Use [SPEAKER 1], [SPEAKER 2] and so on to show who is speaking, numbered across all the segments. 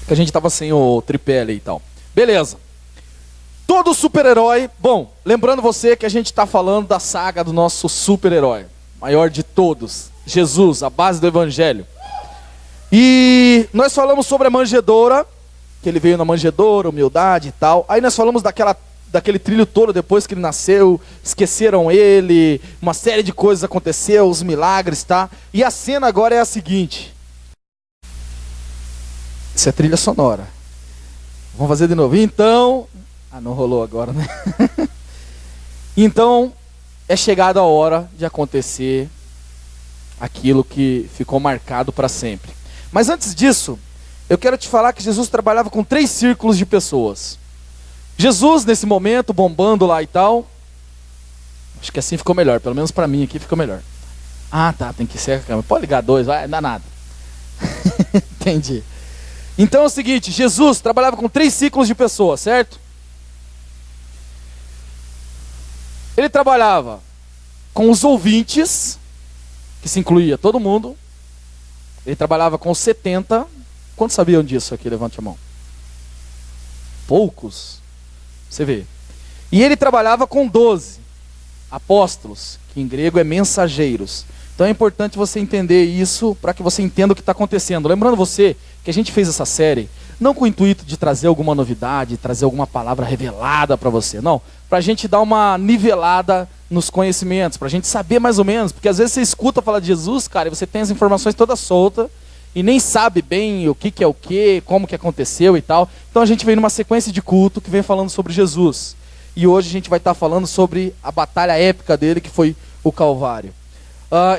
[SPEAKER 1] Que a gente tava sem o tripé ali e tal. Beleza. Todo super-herói... Bom, lembrando você que a gente tá falando da saga do nosso super-herói. Maior de todos. Jesus, a base do evangelho. E nós falamos sobre a manjedoura. Que ele veio na manjedoura, humildade e tal. Aí nós falamos daquele trilho todo depois que ele nasceu. Esqueceram ele. Uma série de coisas aconteceu. Os milagres, tá? E a cena agora é a seguinte. Isso é trilha sonora. Vamos fazer de novo. Então... Ah, não rolou agora, né? Então, é chegada a hora de acontecer aquilo que ficou marcado para sempre. Mas antes disso, eu quero te falar que Jesus trabalhava com 3 círculos de pessoas. Jesus, nesse momento, bombando lá e tal. Acho que assim ficou melhor. Pelo menos para mim aqui ficou melhor. Ah, tá. Tem que ser a câmera. Pode ligar 2, vai, não dá nada. Entendi. Então é o seguinte, Jesus trabalhava com 3 ciclos de pessoas, certo? Ele trabalhava com os ouvintes, que se incluía todo mundo. Ele trabalhava com os 70. Quantos sabiam disso aqui? Levante a mão. Poucos. Você vê. E ele trabalhava com 12 apóstolos, que em grego é mensageiros. Então é importante você entender isso para que você entenda o que está acontecendo. Lembrando você que a gente fez essa série não com o intuito de trazer alguma novidade, trazer alguma palavra revelada para você, não. Para a gente dar uma nivelada nos conhecimentos, para a gente saber mais ou menos, porque às vezes você escuta falar de Jesus, cara, e você tem as informações todas soltas e nem sabe bem o que é o que, como que aconteceu e tal. Então a gente vem numa sequência de culto que vem falando sobre Jesus. E hoje a gente vai estar falando sobre a batalha épica dele, que foi o Calvário.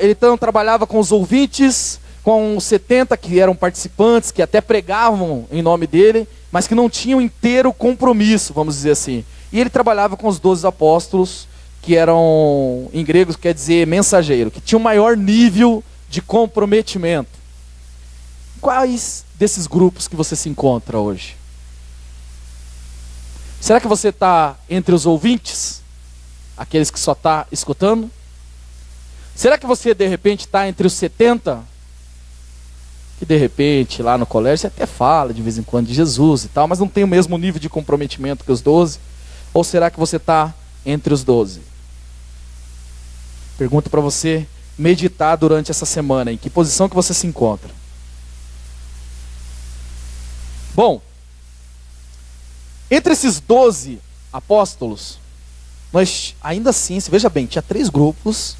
[SPEAKER 1] Ele então trabalhava com os ouvintes, com os 70 que eram participantes, que até pregavam em nome dele, mas que não tinham inteiro compromisso, vamos dizer assim. E ele trabalhava com os 12 apóstolos, que eram, em grego quer dizer mensageiro, que tinham um maior nível de comprometimento. Quais desses grupos que você se encontra hoje? Será que você está entre os ouvintes? Aqueles que só estão escutando? Será que você, de repente, está entre os 70? Que, de repente, lá no colégio, você até fala de vez em quando de Jesus e tal, mas não tem o mesmo nível de comprometimento que os 12? Ou será que você está entre os 12? Pergunto para você meditar durante essa semana. Em que posição que você se encontra? Bom, entre esses 12 apóstolos, nós ainda assim, você veja bem, tinha 3 grupos,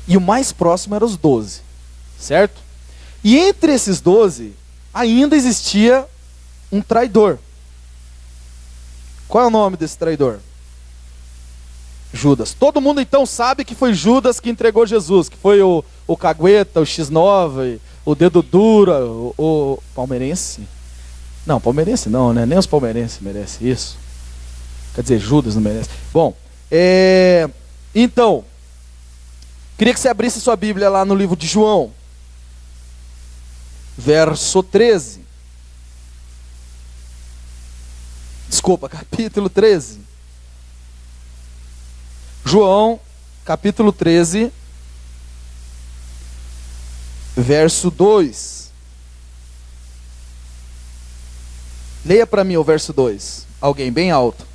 [SPEAKER 1] e o mais próximo eram os 12, certo? E entre esses 12, ainda existia um traidor. Qual é o nome desse traidor? Judas. Todo mundo então sabe que foi Judas que entregou Jesus, que foi o cagueta, o X9, o dedo dura, o palmeirense. Não, palmeirense não, né? Nem os palmeirenses merecem isso. Quer dizer, Judas não merece. Bom, então, queria que você abrisse sua Bíblia lá no livro de João, verso 13. Desculpa, capítulo 13. João, capítulo 13, verso 2. Leia para mim o verso 2. Alguém bem alto.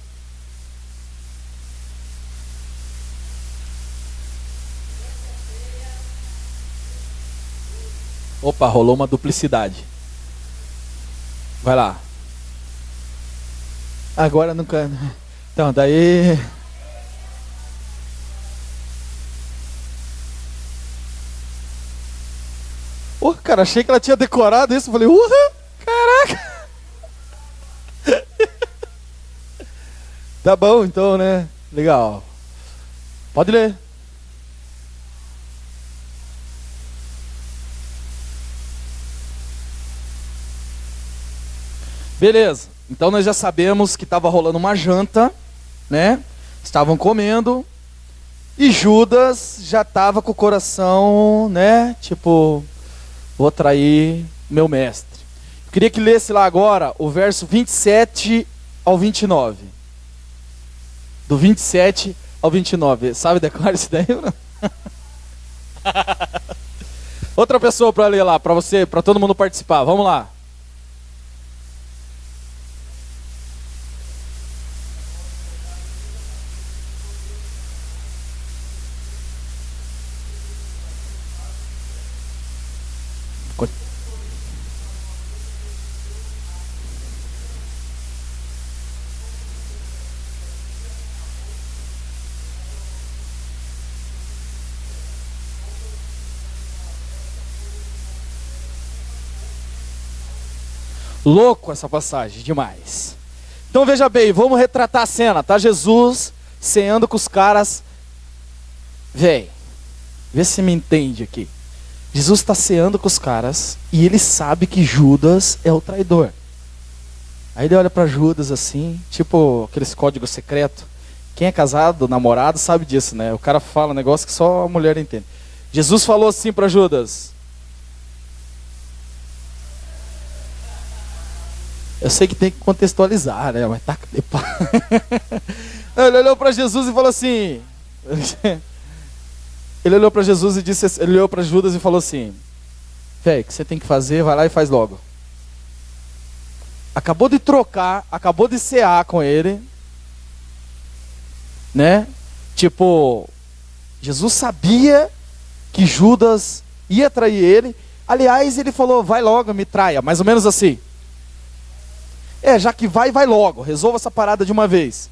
[SPEAKER 1] Opa, rolou uma duplicidade. Vai lá. Agora nunca. Então, daí. Cara, achei que ela tinha decorado isso. Falei, caraca. Tá bom, então, né? Legal. Pode ler. Beleza. Então nós já sabemos que estava rolando uma janta, né? Estavam comendo. E Judas já estava com o coração, né? Tipo, vou trair meu mestre. Eu queria que lesse lá agora o verso 27 ao 29. Do 27 ao 29. Sabe decorar isso daí? Não? Outra pessoa para ler lá, para você, para todo mundo participar. Vamos lá. Louco essa passagem, demais. Então veja bem, vamos retratar a cena, tá? Jesus ceando com os caras. Vê se você me entende aqui. Jesus está ceando com os caras e ele sabe que Judas é o traidor. Aí ele olha para Judas assim, tipo aqueles códigos secretos. Quem é casado, namorado, sabe disso, né? O cara fala um negócio que só a mulher entende. Jesus falou assim para Judas. Eu sei que tem que contextualizar, né? Mas tá... Ele olhou para Jesus e falou assim... Ele olhou para Jesus e disse... Ele olhou para Judas e falou assim... Véi, o que você tem que fazer, vai lá e faz logo. Acabou de trocar, acabou de cear com ele... Né? Tipo... Jesus sabia que Judas ia trair ele. Aliás, ele falou, vai logo, me traia. Mais ou menos assim. Já que vai logo, resolva essa parada de uma vez.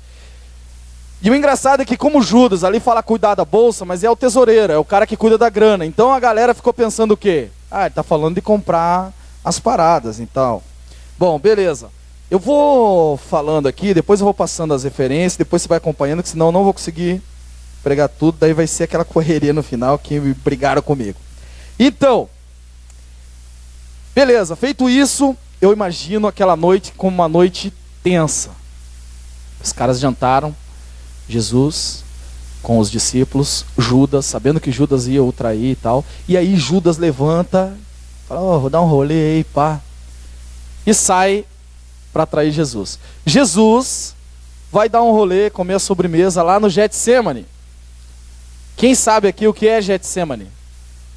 [SPEAKER 1] E o engraçado é que como Judas ali fala cuidar da bolsa, mas é o tesoureiro, é o cara que cuida da grana. Então a galera ficou pensando o quê? Ele tá falando de comprar as paradas e tal. Bom, beleza. Eu vou falando aqui, depois eu vou passando as referências, depois você vai acompanhando, que senão eu não vou conseguir pregar tudo, daí vai ser aquela correria no final que brigaram comigo. Então, beleza, feito isso... Eu imagino aquela noite como uma noite tensa. Os caras jantaram, Jesus com os discípulos, Judas, sabendo que Judas ia o trair e tal. E aí Judas levanta, fala, vou dar um rolê aí, pá. E sai para trair Jesus. Jesus vai dar um rolê, comer a sobremesa lá no Getsemane. Quem sabe aqui o que é Getsemane?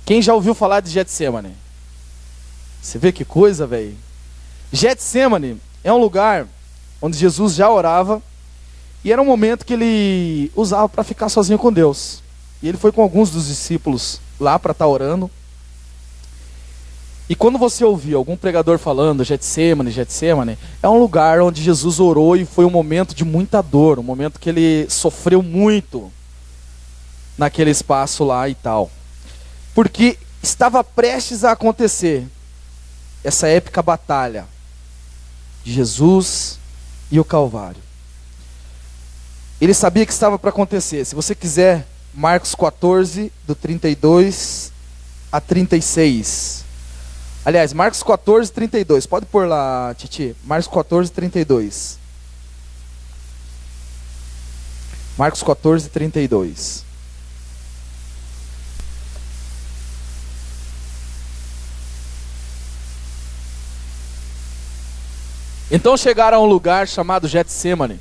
[SPEAKER 1] Quem já ouviu falar de Getsemane? Você vê que coisa, velho? Getsemane é um lugar onde Jesus já orava e era um momento que ele usava para ficar sozinho com Deus. E ele foi com alguns dos discípulos lá para estar orando. E quando você ouvir algum pregador falando Getsemane, Getsemane, é um lugar onde Jesus orou e foi um momento de muita dor, um momento que ele sofreu muito naquele espaço lá e tal. Porque estava prestes a acontecer essa épica batalha de Jesus e o Calvário. Ele sabia que estava para acontecer. Se você quiser, Marcos 14, do 32 a 36. Aliás, Marcos 14, 32. Pode pôr lá, Titi. Marcos 14, 32. Marcos 14, 32. Então chegaram a um lugar chamado Getsemane.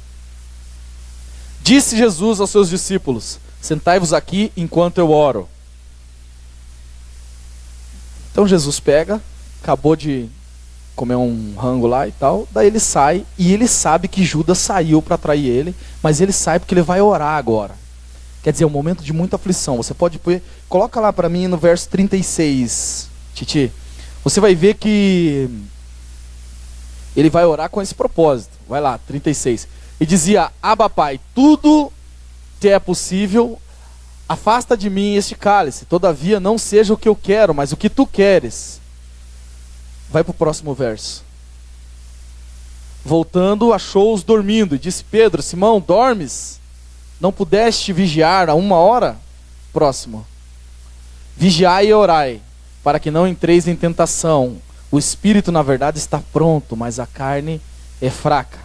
[SPEAKER 1] Disse Jesus aos seus discípulos: sentai-vos aqui enquanto eu oro. Então Jesus pega, acabou de comer um rango lá e tal, daí ele sai, e ele sabe que Judas saiu para trair ele, mas ele sai porque ele vai orar agora. Quer dizer, um momento de muita aflição. Você pode pôr, coloca lá para mim no verso 36, Titi. Você vai ver que ele vai orar com esse propósito. Vai lá, 36. E dizia: Abba, Pai, tudo te é possível, afasta de mim este cálice, todavia não seja o que eu quero, mas o que tu queres. Vai para o próximo verso. Voltando, achou-os dormindo, e disse: Pedro, Simão, dormes? Não pudeste vigiar a 1 hora? Próximo. Vigiai e orai, para que não entreis em tentação. O espírito, na verdade, está pronto, mas a carne é fraca.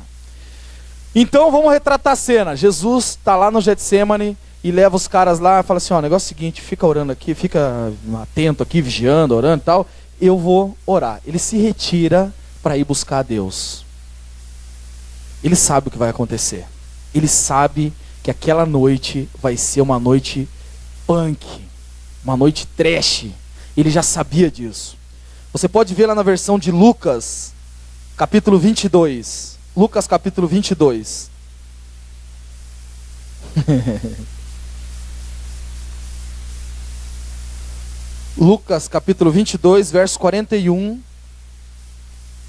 [SPEAKER 1] Então vamos retratar a cena. Jesus está lá no Getsemane e leva os caras lá e fala assim: ó, o negócio é o seguinte, fica orando aqui, fica atento aqui, vigiando, orando e tal. Eu vou orar. Ele se retira para ir buscar a Deus. Ele sabe o que vai acontecer. Ele sabe que aquela noite vai ser uma noite punk, uma noite trash. Ele já sabia disso. Você pode ver lá na versão de Lucas, capítulo 22. Lucas, capítulo 22. Lucas, capítulo 22, verso 41.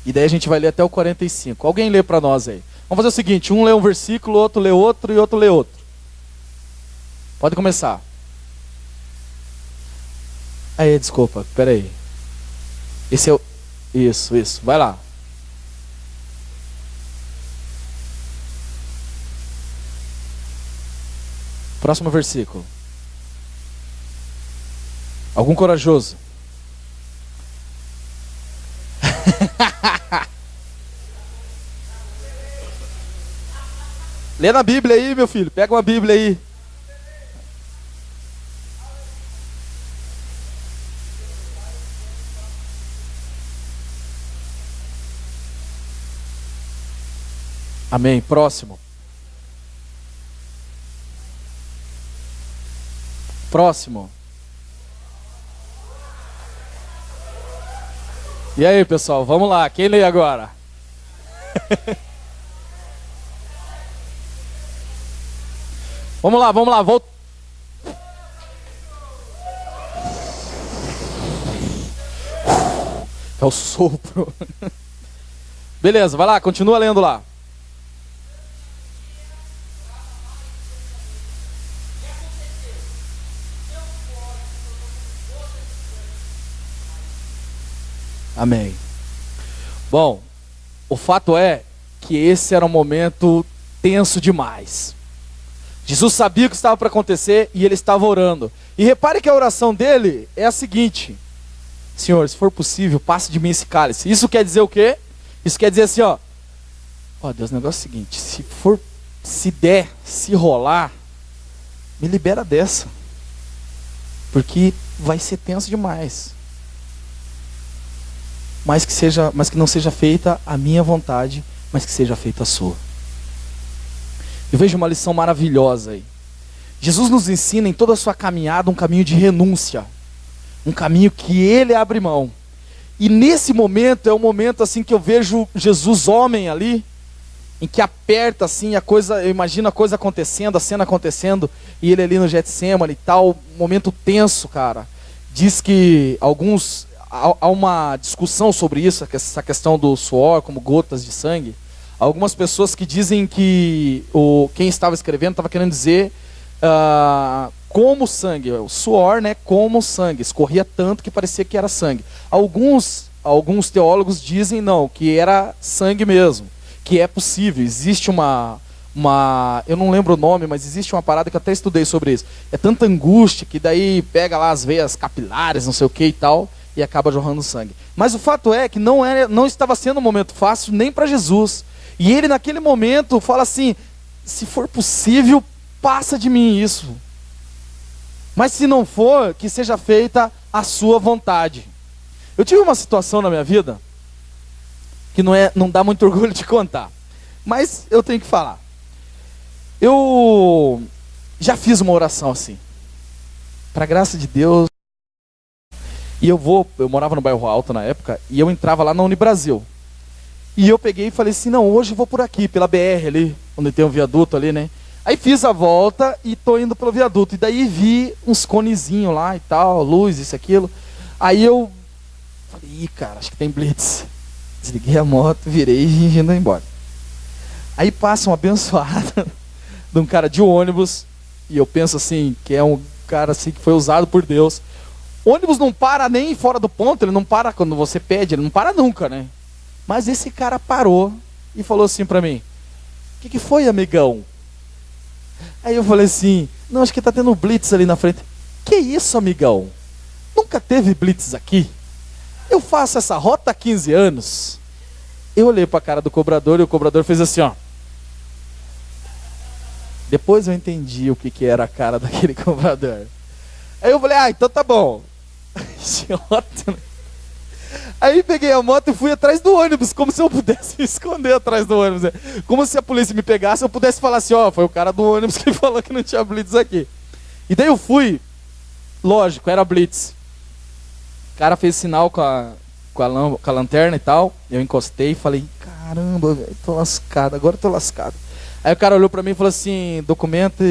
[SPEAKER 1] E daí a gente vai ler até o 45. Alguém lê para nós aí. Vamos fazer o seguinte, um lê um versículo, outro lê outro e outro lê outro. Pode começar. Aí, desculpa, peraí. Esse é o... Isso, vai lá. Próximo versículo. Algum corajoso? Lê na Bíblia aí, meu filho. Pega uma Bíblia aí. Amém. Próximo. Próximo. E aí, pessoal, vamos lá. Quem lê agora? Vamos lá, vamos lá. É o sopro. Beleza, vai lá, continua lendo lá. Amém. Bom, o fato é que esse era um momento tenso demais. Jesus sabia o que estava para acontecer e ele estava orando. E repare que a oração dele é a seguinte: Senhor, se for possível, passe de mim esse cálice. Isso quer dizer o quê? Isso quer dizer assim, ó Deus, o negócio é o seguinte: se rolar, me libera dessa. Porque vai ser tenso demais. Mas que não seja feita a minha vontade, mas que seja feita a sua. Eu vejo uma lição maravilhosa aí. Jesus nos ensina em toda a sua caminhada um caminho de renúncia. Um caminho que ele abre mão. E nesse momento, é um momento assim que eu vejo Jesus homem ali, em que aperta assim a coisa, eu imagino a coisa acontecendo, a cena acontecendo, e ele ali no Getsemane e tal, momento tenso, cara. Diz que há uma discussão sobre isso, essa questão do suor como gotas de sangue. Algumas pessoas que dizem que quem estava escrevendo estava querendo dizer como sangue, o suor, né, como sangue, escorria tanto que parecia que era sangue. Alguns teólogos dizem não, que era sangue mesmo, que é possível, existe eu não lembro o nome, mas existe uma parada que eu até estudei sobre isso. É tanta angústia que daí pega lá as veias capilares, não sei o que e tal, e acaba jorrando sangue. Mas o fato é que não estava sendo um momento fácil nem para Jesus. E ele naquele momento fala assim: se for possível, passa de mim isso. Mas se não for, que seja feita a sua vontade. Eu tive uma situação na minha vida que não dá muito orgulho de contar, mas eu tenho que falar. Eu já fiz uma oração assim, para a graça de Deus. E eu morava no bairro Alto na época, e eu entrava lá na Unibrasil. E eu peguei e falei assim: não, hoje eu vou por aqui, pela BR ali, onde tem um viaduto ali, né? Aí fiz a volta e tô indo pelo viaduto. E daí vi uns conezinhos lá e tal, luz, isso, aquilo. Aí eu falei: ih, cara, acho que tem blitz. Desliguei a moto, virei e indo embora. Aí passa um abençoado de um cara de ônibus, e eu penso assim, que é um cara assim que foi usado por Deus. O ônibus não para nem fora do ponto, ele não para quando você pede, ele não para nunca, né? Mas esse cara parou e falou assim pra mim: o que foi, amigão? Aí eu falei assim: não, acho que tá tendo blitz ali na frente. Que isso, amigão? Nunca teve blitz aqui? Eu faço essa rota há 15 anos. Eu olhei pra cara do cobrador e o cobrador fez assim, ó. Depois eu entendi o que era a cara daquele cobrador. Aí eu falei: então tá bom. Aí peguei a moto e fui atrás do ônibus, como se eu pudesse me esconder atrás do ônibus. Como se a polícia me pegasse, eu pudesse falar assim: foi o cara do ônibus que falou que não tinha blitz aqui. E daí eu fui, lógico, era blitz. O cara fez sinal com a lanterna e tal, eu encostei e falei: caramba, velho, tô lascado, agora eu tô lascado. Aí o cara olhou pra mim e falou assim: documento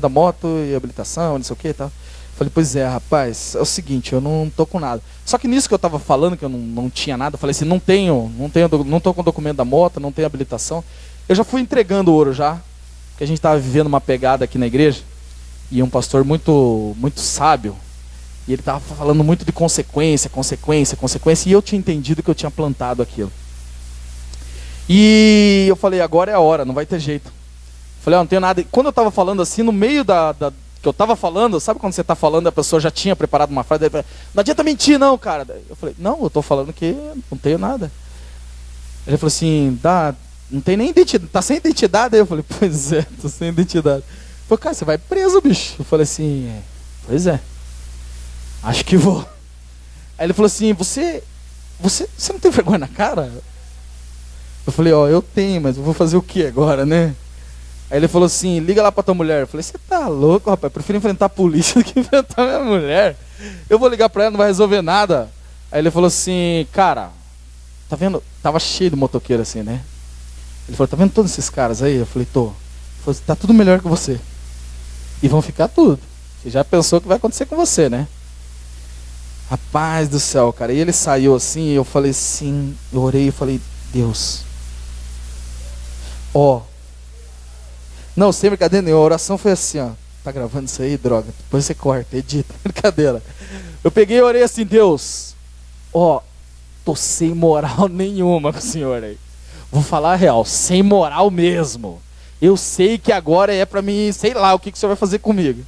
[SPEAKER 1] da moto e habilitação, não sei o que e tal. Falei: pois é, rapaz, é o seguinte, eu não tô com nada. Só que nisso que eu tava falando, que eu não tinha nada, eu falei assim: não tô com documento da moto, não tenho habilitação. Eu já fui entregando o ouro já, porque a gente tava vivendo uma pegada aqui na igreja, e um pastor muito, muito sábio, e ele tava falando muito de consequência, e eu tinha entendido que eu tinha plantado aquilo. E eu falei: agora é a hora, não vai ter jeito. Falei, não tenho nada. E quando eu estava falando assim, no meio que eu estava falando, sabe quando você está falando, a pessoa já tinha preparado uma frase, não adianta mentir não, cara. Eu falei, não, eu estou falando que não tenho nada. Ele falou assim, não tem nem identidade, tá sem identidade? Aí eu falei, pois é, tô sem identidade. Ele falou, cara, você vai preso, bicho. Eu falei assim, pois é, acho que vou. Aí ele falou assim, você não tem vergonha na cara? Eu falei, eu tenho, mas eu vou fazer o que agora, né? Aí ele falou assim, liga lá pra tua mulher. Eu falei, você tá louco, rapaz? Eu prefiro enfrentar a polícia do que enfrentar minha mulher. Eu vou ligar pra ela, não vai resolver nada. Aí ele falou assim, cara, tá vendo? Tava cheio de motoqueiro assim, né? Ele falou, tá vendo todos esses caras aí? Eu falei, tô. Ele falou, tá tudo melhor que você. E vão ficar tudo. Você já pensou o que vai acontecer com você, né? Rapaz do céu, cara. E ele saiu assim, eu falei assim, eu orei e falei, Deus. Não, sem brincadeira nenhuma, a oração foi assim, tá gravando isso aí, droga, depois você corta, edita, brincadeira. Eu peguei e orei assim, Deus, tô sem moral nenhuma com o Senhor aí. Vou falar a real, sem moral mesmo. Eu sei que agora é pra mim, sei lá, o que o Senhor vai fazer comigo.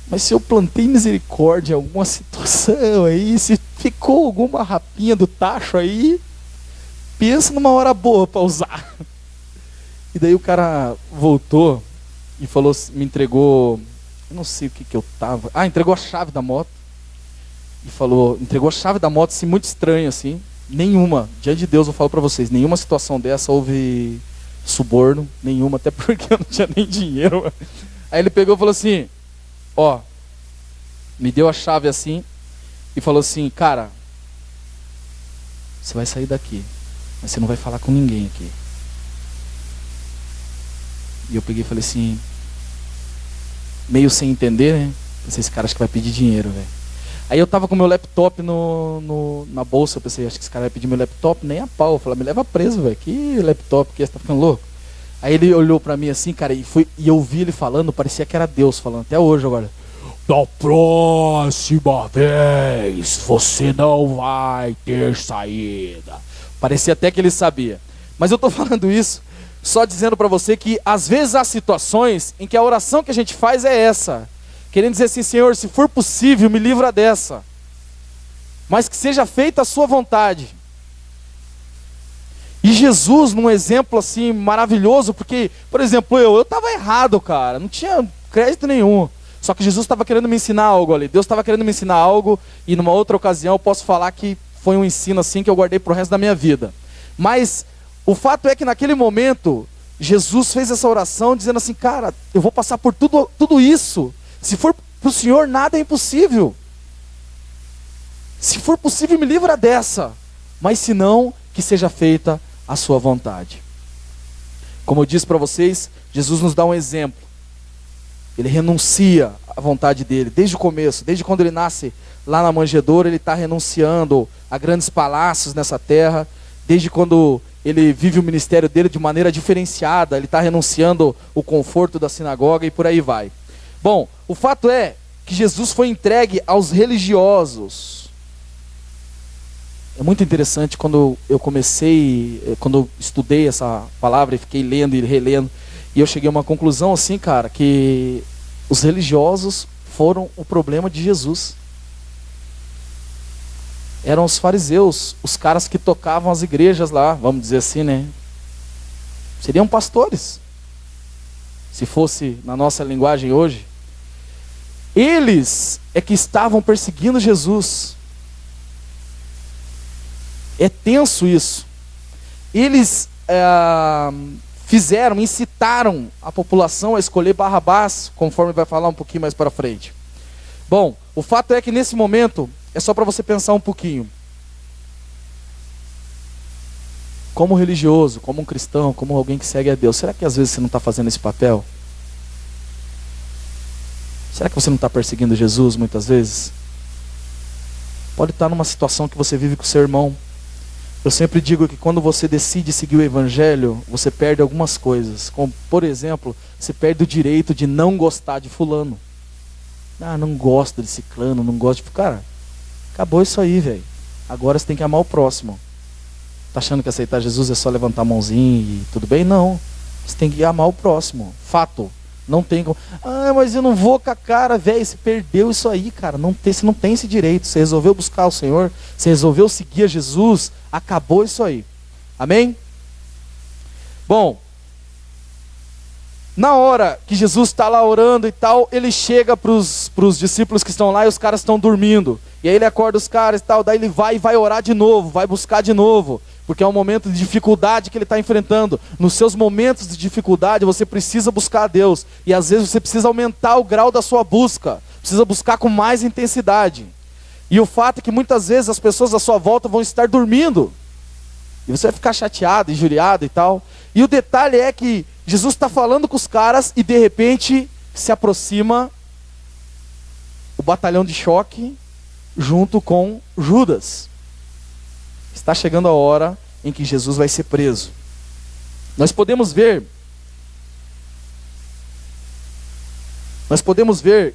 [SPEAKER 1] Mas se eu plantei misericórdia em alguma situação aí, se ficou alguma rapinha do tacho aí, pensa numa hora boa pra usar. E daí o cara voltou e falou, me entregou, eu não sei o que eu tava. Entregou a chave da moto. E falou, entregou a chave da moto assim, muito estranho assim. Nenhuma, diante de Deus eu falo pra vocês, nenhuma situação dessa houve suborno, nenhuma, até porque eu não tinha nem dinheiro. Aí ele pegou e falou assim, me deu a chave assim e falou assim, cara, você vai sair daqui, mas você não vai falar com ninguém aqui. E eu peguei e falei assim, meio sem entender, né? Pensei, esse cara acho que vai pedir dinheiro, velho. Aí eu tava com meu laptop na bolsa, eu pensei, acho que esse cara vai pedir meu laptop, nem a pau. Eu falei, me leva preso, velho, que laptop, que você tá ficando louco? Aí ele olhou pra mim assim, cara, e eu ouvi ele falando, parecia que era Deus falando, até hoje agora. Da próxima vez, você não vai ter saída. Parecia até que ele sabia. Mas eu tô falando isso só dizendo para você que às vezes há situações em que a oração que a gente faz é essa. Querendo dizer assim, Senhor, se for possível, me livra dessa. Mas que seja feita a sua vontade. E Jesus, num exemplo assim maravilhoso, porque, por exemplo, eu estava errado, cara. Não tinha crédito nenhum. Só que Jesus estava querendo me ensinar algo ali. Deus estava querendo me ensinar algo. E numa outra ocasião eu posso falar que foi um ensino assim que eu guardei pro resto da minha vida. Mas o fato é que naquele momento, Jesus fez essa oração dizendo assim, cara, eu vou passar por tudo isso. Se for para o Senhor, nada é impossível. Se for possível, me livra dessa. Mas se não, que seja feita a sua vontade. Como eu disse para vocês, Jesus nos dá um exemplo. Ele renuncia à vontade dele, desde o começo, desde quando ele nasce lá na manjedoura, ele está renunciando a grandes palácios nessa terra. Desde quando ele vive o ministério dele de maneira diferenciada, ele está renunciando o conforto da sinagoga e por aí vai. Bom, o fato é que Jesus foi entregue aos religiosos. É muito interessante quando eu estudei essa palavra e fiquei lendo e relendo, e eu cheguei a uma conclusão assim, cara, que os religiosos foram o problema de Jesus. Eram os fariseus, os caras que tocavam as igrejas lá, vamos dizer assim, né? Seriam pastores, se fosse na nossa linguagem hoje. Eles é que estavam perseguindo Jesus. É tenso isso. Eles incitaram a população a escolher Barrabás, conforme vai falar um pouquinho mais para frente. Bom, o fato é que nesse momento, é só para você pensar um pouquinho. Como religioso, como um cristão, como alguém que segue a Deus, será que às vezes você não está fazendo esse papel? Será que você não está perseguindo Jesus muitas vezes? Pode estar numa situação que você vive com o seu irmão. Eu sempre digo que quando você decide seguir o evangelho, você perde algumas coisas. Como, por exemplo, você perde o direito de não gostar de fulano. Não gosto de ciclano, não gosto de... Cara, acabou isso aí, velho. Agora você tem que amar o próximo. Tá achando que aceitar Jesus é só levantar a mãozinha e tudo bem? Não. Você tem que amar o próximo. Fato. Não tem como. Ah, mas eu não vou com a cara, velho. Você perdeu isso aí, cara. Você não tem esse direito. Você resolveu buscar o Senhor. Você resolveu seguir a Jesus. Acabou isso aí. Amém? Bom, na hora que Jesus está lá orando e tal, ele chega para os discípulos que estão lá e os caras estão dormindo. E aí ele acorda os caras e tal, daí ele vai orar de novo, vai buscar de novo. Porque é um momento de dificuldade que ele está enfrentando. Nos seus momentos de dificuldade, você precisa buscar a Deus. E às vezes você precisa aumentar o grau da sua busca. Precisa buscar com mais intensidade. E o fato é que muitas vezes as pessoas à sua volta vão estar dormindo. E você vai ficar chateado, injuriado e tal. E o detalhe é que Jesus está falando com os caras e de repente se aproxima o batalhão de choque junto com Judas. Está chegando a hora em que Jesus vai ser preso. Nós podemos ver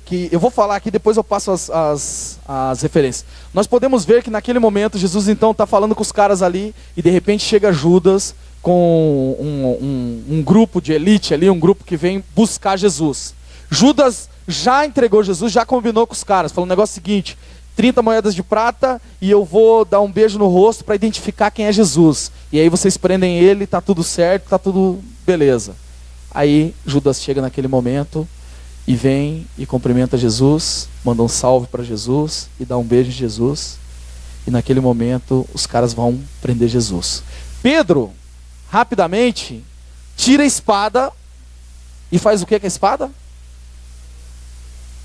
[SPEAKER 1] que, eu vou falar aqui, depois eu passo as referências. Nós podemos ver que naquele momento Jesus então está falando com os caras ali e de repente chega Judas com um grupo de elite ali, um grupo que vem buscar Jesus. Judas já entregou Jesus, já combinou com os caras, falou o negócio seguinte: 30 moedas de prata e eu vou dar um beijo no rosto para identificar quem é Jesus. E aí vocês prendem ele, tá tudo certo, tá tudo beleza. Aí Judas chega naquele momento e vem e cumprimenta Jesus, manda um salve para Jesus e dá um beijo em Jesus. E naquele momento os caras vão prender Jesus. Pedro, rapidamente, tira a espada e faz o que com a espada?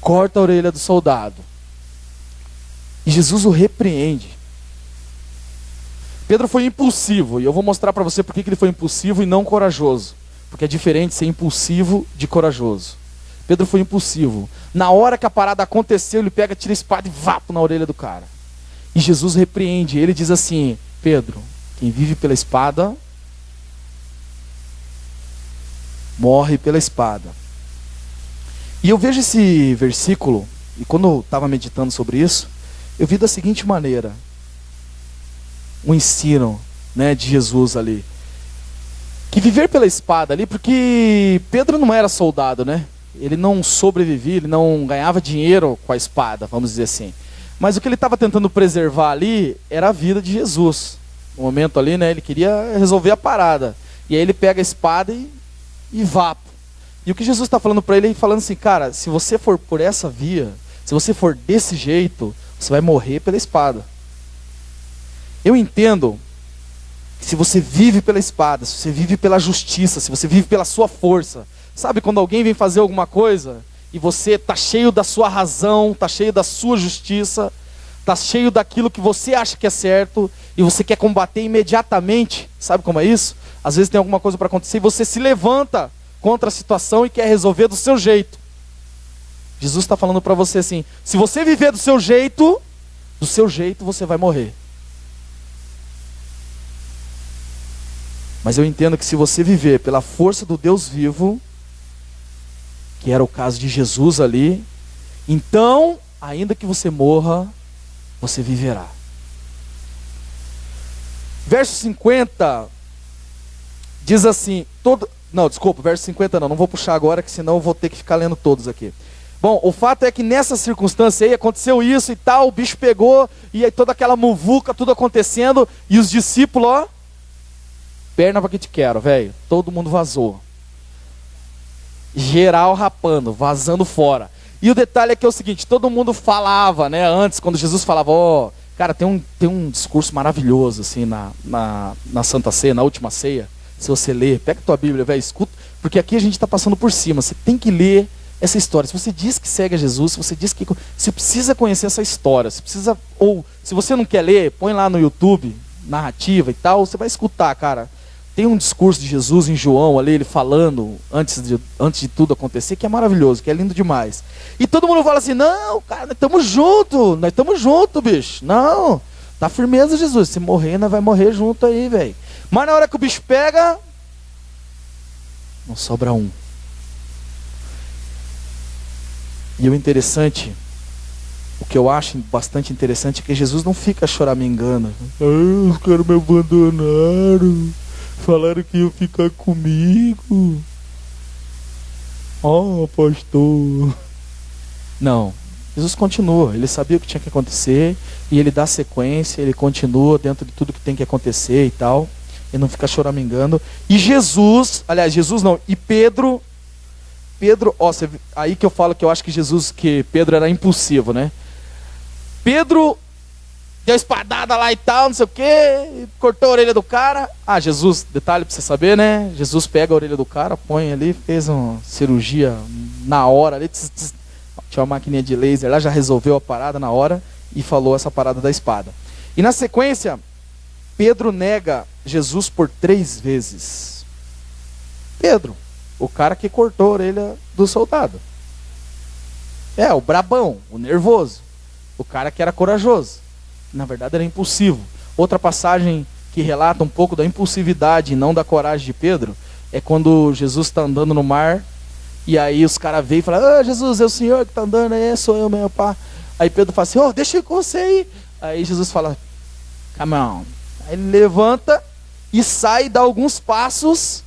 [SPEAKER 1] Corta a orelha do soldado. E Jesus o repreende. Pedro foi impulsivo, e eu vou mostrar para você por que ele foi impulsivo e não corajoso. Porque é diferente ser impulsivo de corajoso. Pedro foi impulsivo. Na hora que a parada aconteceu, ele pega, tira a espada e vapo na orelha do cara. E Jesus repreende, ele diz assim: Pedro, quem vive pela espada, morre pela espada. E eu vejo esse versículo, e quando eu estava meditando sobre isso, eu vi da seguinte maneira: um ensino, né, de Jesus ali. Que viver pela espada ali, porque Pedro não era soldado, né? Ele não sobrevivia, ele não ganhava dinheiro com a espada, vamos dizer assim. Mas o que ele estava tentando preservar ali era a vida de Jesus. No momento ali, né, ele queria resolver a parada. E aí ele pega a espada e vapo. E o que Jesus está falando para ele, falando assim: cara, se você for por essa via, se você for desse jeito, você vai morrer pela espada. Eu entendo que se você vive pela espada, se você vive pela justiça, se você vive pela sua força, sabe quando alguém vem fazer alguma coisa e você está cheio da sua razão, está cheio da sua justiça, está cheio daquilo que você acha que é certo e você quer combater imediatamente, sabe como é isso? Às vezes tem alguma coisa para acontecer e você se levanta contra a situação e quer resolver do seu jeito. Jesus está falando para você assim: se você viver do seu jeito você vai morrer. Mas eu entendo que se você viver pela força do Deus vivo, que era o caso de Jesus ali, então, ainda que você morra, você viverá. Verso 50 diz assim, verso 50 não vou puxar agora, que senão eu vou ter que ficar lendo todos aqui. Bom, o fato é que nessa circunstância aí aconteceu isso e tal, o bicho pegou, e aí toda aquela muvuca, tudo acontecendo, e os discípulos, ó, perna pra que te quero, velho, todo mundo vazou. Geral rapando, vazando fora. E o detalhe é que é o seguinte: todo mundo falava, né, antes, quando Jesus falava, ó, cara, tem um discurso maravilhoso, assim, na Santa Ceia, na última ceia. Se você ler, pega a tua Bíblia, velho, escuta, porque aqui a gente está passando por cima, você tem que ler essa história. Se você diz que segue a Jesus, se você diz que você precisa conhecer essa história, você precisa, ou se você não quer ler, põe lá no YouTube, narrativa e tal, você vai escutar, cara. Tem um discurso de Jesus em João ali, ele falando antes de tudo acontecer, que é maravilhoso, que é lindo demais. E todo mundo fala assim: não, cara, nós estamos juntos, bicho. Não, tá firmeza, Jesus. Se morrer, nós vai morrer junto aí, velho. Mas na hora que o bicho pega, não sobra um. E o interessante, o que eu acho bastante interessante, é que Jesus não fica choramingando. Os caras me abandonaram. Falaram que ia ficar comigo. Pastor. Não, Jesus continua, ele sabia o que tinha que acontecer, e ele dá sequência, ele continua dentro de tudo que tem que acontecer e tal, e não fica choramingando. E Jesus não, e Pedro, aí que eu falo que eu acho que Pedro era impulsivo, né? Pedro deu espadada lá e tal, não sei o que, cortou a orelha do cara. Jesus, detalhe pra você saber, né? Jesus pega a orelha do cara, põe ali, fez uma cirurgia na hora ali, tinha uma maquininha de laser lá, já resolveu a parada na hora e falou essa parada da espada. E na sequência, Pedro nega Jesus por 3 vezes. Pedro, o cara que cortou a orelha do soldado. O brabão, o nervoso, o cara que era corajoso. Na verdade era impulsivo. Outra passagem que relata um pouco da impulsividade e não da coragem de Pedro é quando Jesus está andando no mar e aí os caras veem e falam: Jesus, é o Senhor que está andando, sou eu mesmo, pá. Aí Pedro fala assim: deixa eu ir com você aí. Aí Jesus fala: come on. Aí ele levanta e sai, dá alguns passos.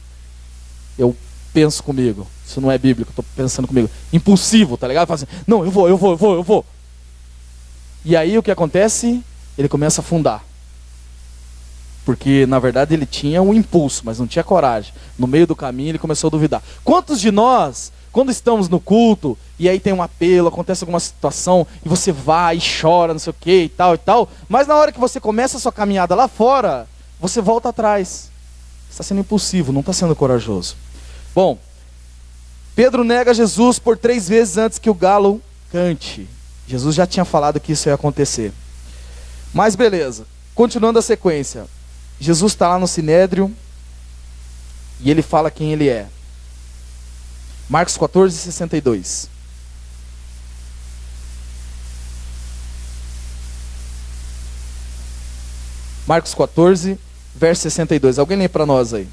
[SPEAKER 1] Eu penso comigo, isso não é bíblico, eu estou pensando comigo, impulsivo, tá ligado? Fala assim: não, eu vou. E aí o que acontece? Ele começa a afundar. Porque na verdade ele tinha um impulso, mas não tinha coragem. No meio do caminho ele começou a duvidar. Quantos de nós, quando estamos no culto, e aí tem um apelo, acontece alguma situação, e você vai e chora, não sei o que e tal, mas na hora que você começa a sua caminhada lá fora, você volta atrás. Você está sendo impulsivo, não está sendo corajoso. Bom, Pedro nega Jesus por 3 vezes antes que o galo cante. Jesus já tinha falado que isso ia acontecer. Mas beleza, continuando a sequência. Jesus está lá no Sinédrio e ele fala quem ele é. Marcos 14, 62. Marcos 14, verso 62. Alguém lê para nós aí.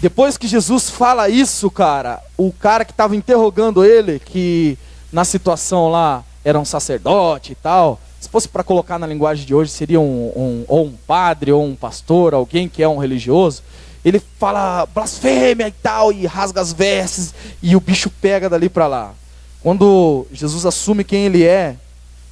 [SPEAKER 1] Depois que Jesus fala isso, cara, o cara que estava interrogando ele, que na situação lá era um sacerdote e tal, se fosse para colocar na linguagem de hoje, seria ou um padre, ou um pastor, alguém que é um religioso, ele fala blasfêmia e tal, e rasga as vestes, e o bicho pega dali para lá. Quando Jesus assume quem ele é,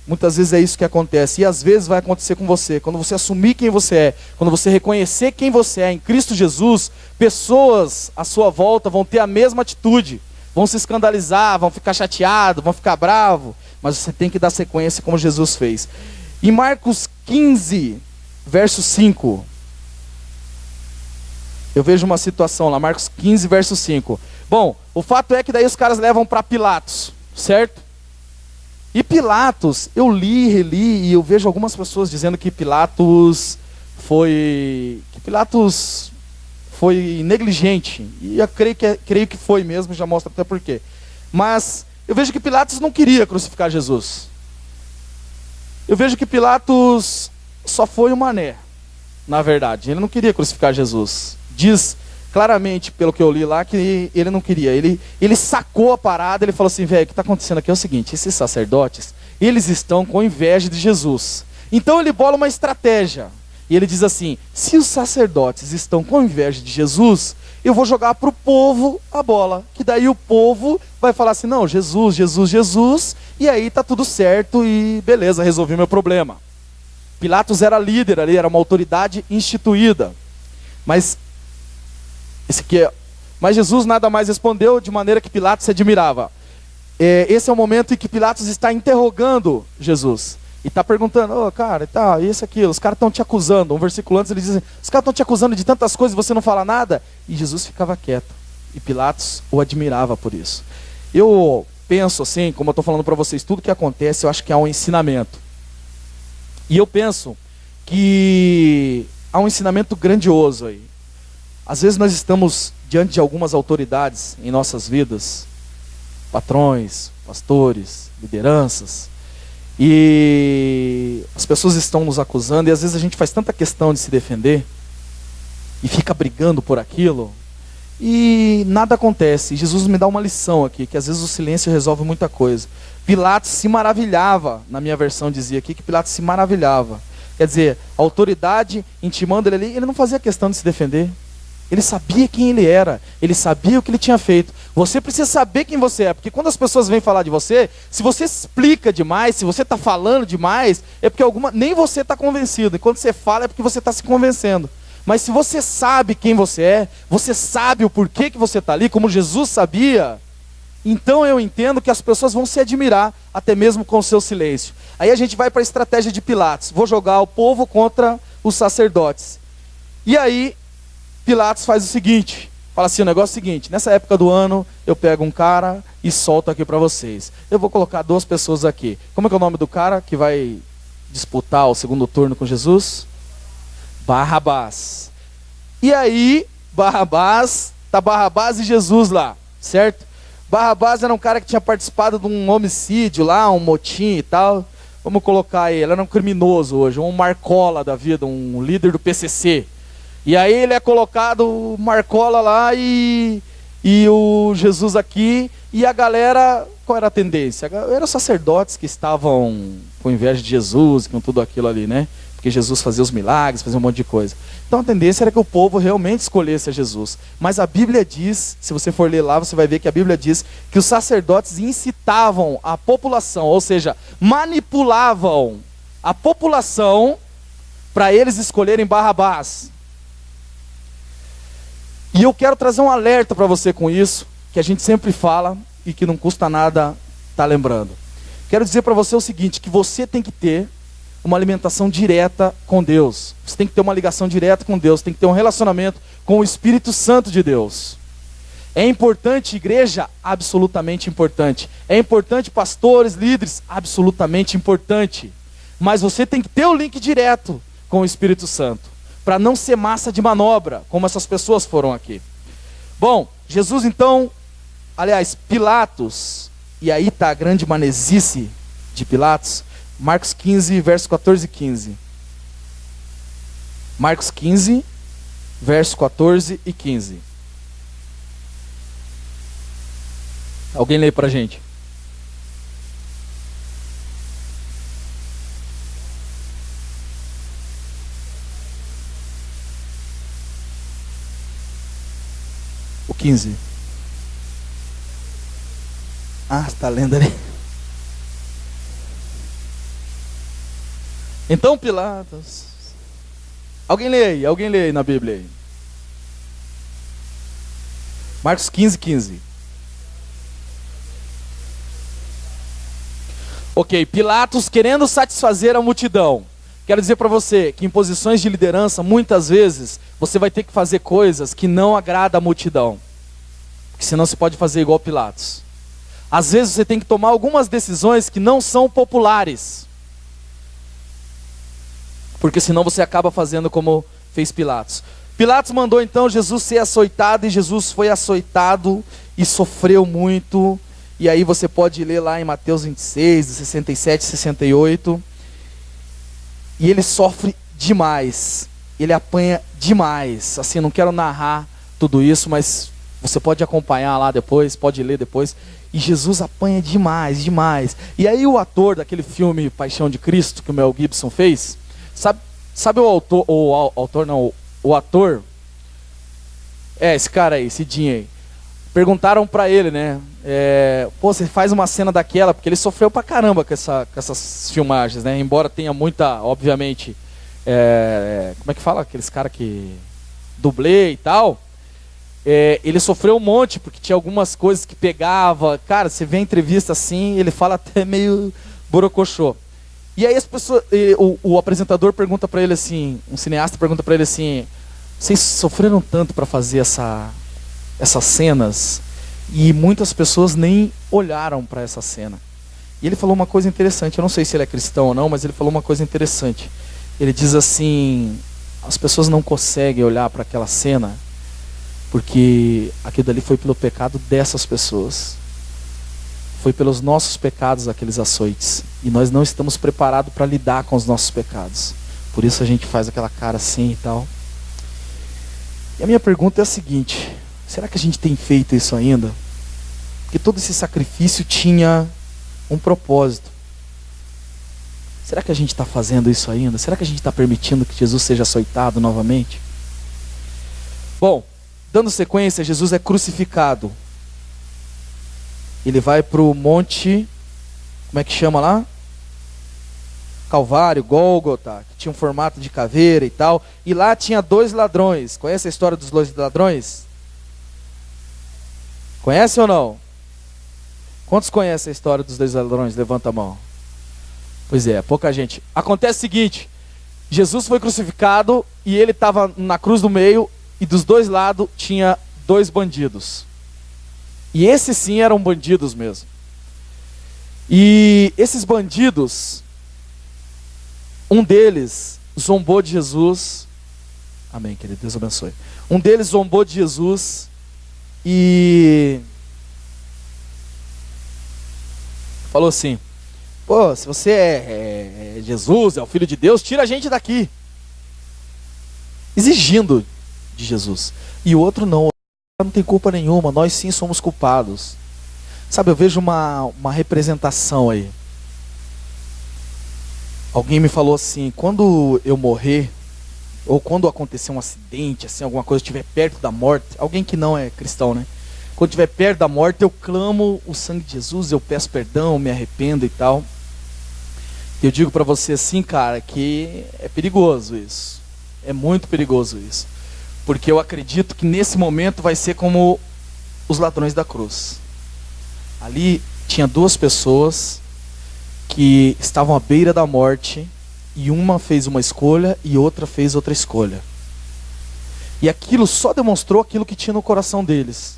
[SPEAKER 1] muitas vezes é isso que acontece, e às vezes vai acontecer com você. Quando você assumir quem você é, quando você reconhecer quem você é em Cristo Jesus, pessoas à sua volta vão ter a mesma atitude, vão se escandalizar, vão ficar chateados, vão ficar bravos, mas você tem que dar sequência como Jesus fez. Em Marcos 15, verso 5, eu vejo uma situação lá, Marcos 15, verso 5. Bom, o fato é que daí os caras levam para Pilatos, certo? E Pilatos, eu li, reli, e eu vejo algumas pessoas dizendo que Pilatos foi negligente. E eu creio que foi mesmo, já mostra até por quê. Mas eu vejo que Pilatos não queria crucificar Jesus. Eu vejo que Pilatos só foi um mané, na verdade. Ele não queria crucificar Jesus. Diz claramente, pelo que eu li lá, que ele não queria. Ele sacou a parada, ele falou assim: velho, o que está acontecendo aqui é o seguinte, esses sacerdotes, eles estão com inveja de Jesus. Então ele bola uma estratégia. E ele diz assim: se os sacerdotes estão com inveja de Jesus, eu vou jogar para o povo a bola. Que daí o povo vai falar assim: não, Jesus, Jesus, Jesus, e aí tá tudo certo e beleza, resolvi meu problema. Pilatos era líder ali, era uma autoridade instituída. Mas Jesus nada mais respondeu, de maneira que Pilatos se admirava. Esse é o momento em que Pilatos está interrogando Jesus. E está perguntando: cara, tá, isso, aquilo, os caras estão te acusando. Um versículo antes ele diz assim: os caras estão te acusando de tantas coisas e você não fala nada. E Jesus ficava quieto. E Pilatos o admirava por isso. Eu penso assim, como eu estou falando para vocês, tudo que acontece eu acho que há um ensinamento. E eu penso que há um ensinamento grandioso aí. Às vezes nós estamos diante de algumas autoridades em nossas vidas, patrões, pastores, lideranças, e as pessoas estão nos acusando, e às vezes a gente faz tanta questão de se defender, e fica brigando por aquilo, e nada acontece. Jesus me dá uma lição aqui, que às vezes o silêncio resolve muita coisa. Pilatos se maravilhava, na minha versão dizia aqui, que Pilatos se maravilhava. Quer dizer, a autoridade intimando ele ali, ele não fazia questão de se defender. Ele sabia quem ele era, ele sabia o que ele tinha feito. Você precisa saber quem você é, porque quando as pessoas vêm falar de você, se você explica demais, se você está falando demais, é porque nem você está convencido. E quando você fala é porque você está se convencendo. Mas se você sabe quem você é, você sabe o porquê que você está ali, como Jesus sabia, então eu entendo que as pessoas vão se admirar, até mesmo com o seu silêncio. Aí a gente vai para a estratégia de Pilatos. Vou jogar o povo contra os sacerdotes. E aí Pilatos faz o seguinte, fala assim, o negócio é o seguinte, nessa época do ano eu pego um cara e solto aqui para vocês. Eu vou colocar 2 pessoas aqui. Como é que é o nome do cara que vai disputar o segundo turno com Jesus? Barrabás. E aí, Barrabás e Jesus lá, certo? Barrabás era um cara que tinha participado de um homicídio lá, um motim e tal. Vamos colocar ele era um criminoso hoje, um Marcola da vida, um líder do PCC. E aí ele é colocado, Marcola lá e o Jesus aqui, e a galera, qual era a tendência? Eram os sacerdotes que estavam com inveja de Jesus, com tudo aquilo ali, né? Porque Jesus fazia os milagres, fazia um monte de coisa. Então a tendência era que o povo realmente escolhesse a Jesus. Mas a Bíblia diz, se você for ler lá, você vai ver que a Bíblia diz que os sacerdotes incitavam a população, ou seja, manipulavam a população para eles escolherem Barrabás. E eu quero trazer um alerta para você com isso, que a gente sempre fala e que não custa nada estar lembrando. Quero dizer para você o seguinte, que você tem que ter uma alimentação direta com Deus. Você tem que ter uma ligação direta com Deus, tem que ter um relacionamento com o Espírito Santo de Deus. É importante, igreja? Absolutamente importante. É importante, pastores, líderes? Absolutamente importante. Mas você tem que ter o link direto com o Espírito Santo, para não ser massa de manobra, como essas pessoas foram aqui. Bom, Jesus então, aliás, Pilatos, e aí está a grande manezice de Pilatos, Marcos 15, verso 14 e 15. Marcos 15, verso 14 e 15. Alguém lê para a gente? O 15. Ah, está lendo ali. Então Pilatos. Alguém lê aí na Bíblia aí. Marcos 15, 15. Ok, Pilatos querendo satisfazer a multidão. Quero dizer para você que em posições de liderança, muitas vezes, você vai ter que fazer coisas que não agradam a multidão. Porque senão você pode fazer igual Pilatos. Às vezes você tem que tomar algumas decisões que não são populares. Porque senão você acaba fazendo como fez Pilatos. Pilatos mandou então Jesus ser açoitado, e Jesus foi açoitado e sofreu muito. E aí você pode ler lá em Mateus 26, 67 e 68. E ele sofre demais. Ele apanha demais. Assim, não quero narrar tudo isso, mas você pode acompanhar lá depois, pode ler depois. E Jesus apanha demais, demais. E aí o ator daquele filme Paixão de Cristo, que o Mel Gibson fez, sabe o ator? É, esse cara aí, esse Jim aí. Perguntaram pra ele, né? Você faz uma cena daquela, porque ele sofreu pra caramba com essas filmagens, né? Embora tenha muita, obviamente, como é que fala? Aqueles caras que dublê e tal. Ele sofreu um monte, porque tinha algumas coisas que pegava. Cara, você vê a entrevista assim, ele fala até meio borocochô. E aí as pessoas, o apresentador pergunta para ele assim, um cineasta pergunta para ele assim, vocês sofreram tanto para fazer essas cenas, e muitas pessoas nem olharam para essa cena. E ele falou uma coisa interessante, eu não sei se ele é cristão ou não, mas ele falou uma coisa interessante. Ele diz assim, as pessoas não conseguem olhar para aquela cena, porque aquilo dali foi pelo pecado dessas pessoas. Foi pelos nossos pecados aqueles açoites. E nós não estamos preparados para lidar com os nossos pecados. Por isso a gente faz aquela cara assim e tal. E a minha pergunta é a seguinte: será que a gente tem feito isso ainda? Porque todo esse sacrifício tinha um propósito. Será que a gente está fazendo isso ainda? Será que a gente está permitindo que Jesus seja açoitado novamente? Bom, dando sequência, Jesus é crucificado. Ele vai para o monte, como é que chama lá? Calvário, Gólgota, que tinha um formato de caveira e tal. E lá tinha 2 ladrões. Conhece a história dos 2 ladrões? Conhece ou não? Quantos conhecem a história dos 2 ladrões? Levanta a mão. Pois é, pouca gente. Acontece o seguinte: Jesus foi crucificado e ele estava na cruz do meio, e dos 2 lados tinha 2 bandidos. E esses sim eram bandidos mesmo. E esses bandidos, um deles zombou de Jesus. Amém, querido, Deus abençoe. Um deles zombou de Jesus e falou assim: pô, se você é Jesus, é o Filho de Deus, tira a gente daqui. Exigindo de Jesus. E o outro não tem culpa nenhuma, nós sim somos culpados. Sabe, eu vejo uma representação aí. Alguém me falou assim: quando eu morrer, ou quando acontecer um acidente, assim, alguma coisa, estiver perto da morte, alguém que não é cristão, né? Quando estiver perto da morte, eu clamo o sangue de Jesus, eu peço perdão, me arrependo e tal. Eu digo para você assim, cara, que é perigoso isso. É muito perigoso isso. Porque eu acredito que nesse momento vai ser como os ladrões da cruz. Ali tinha 2 pessoas que estavam à beira da morte, e uma fez uma escolha e outra fez outra escolha. E aquilo só demonstrou aquilo que tinha no coração deles.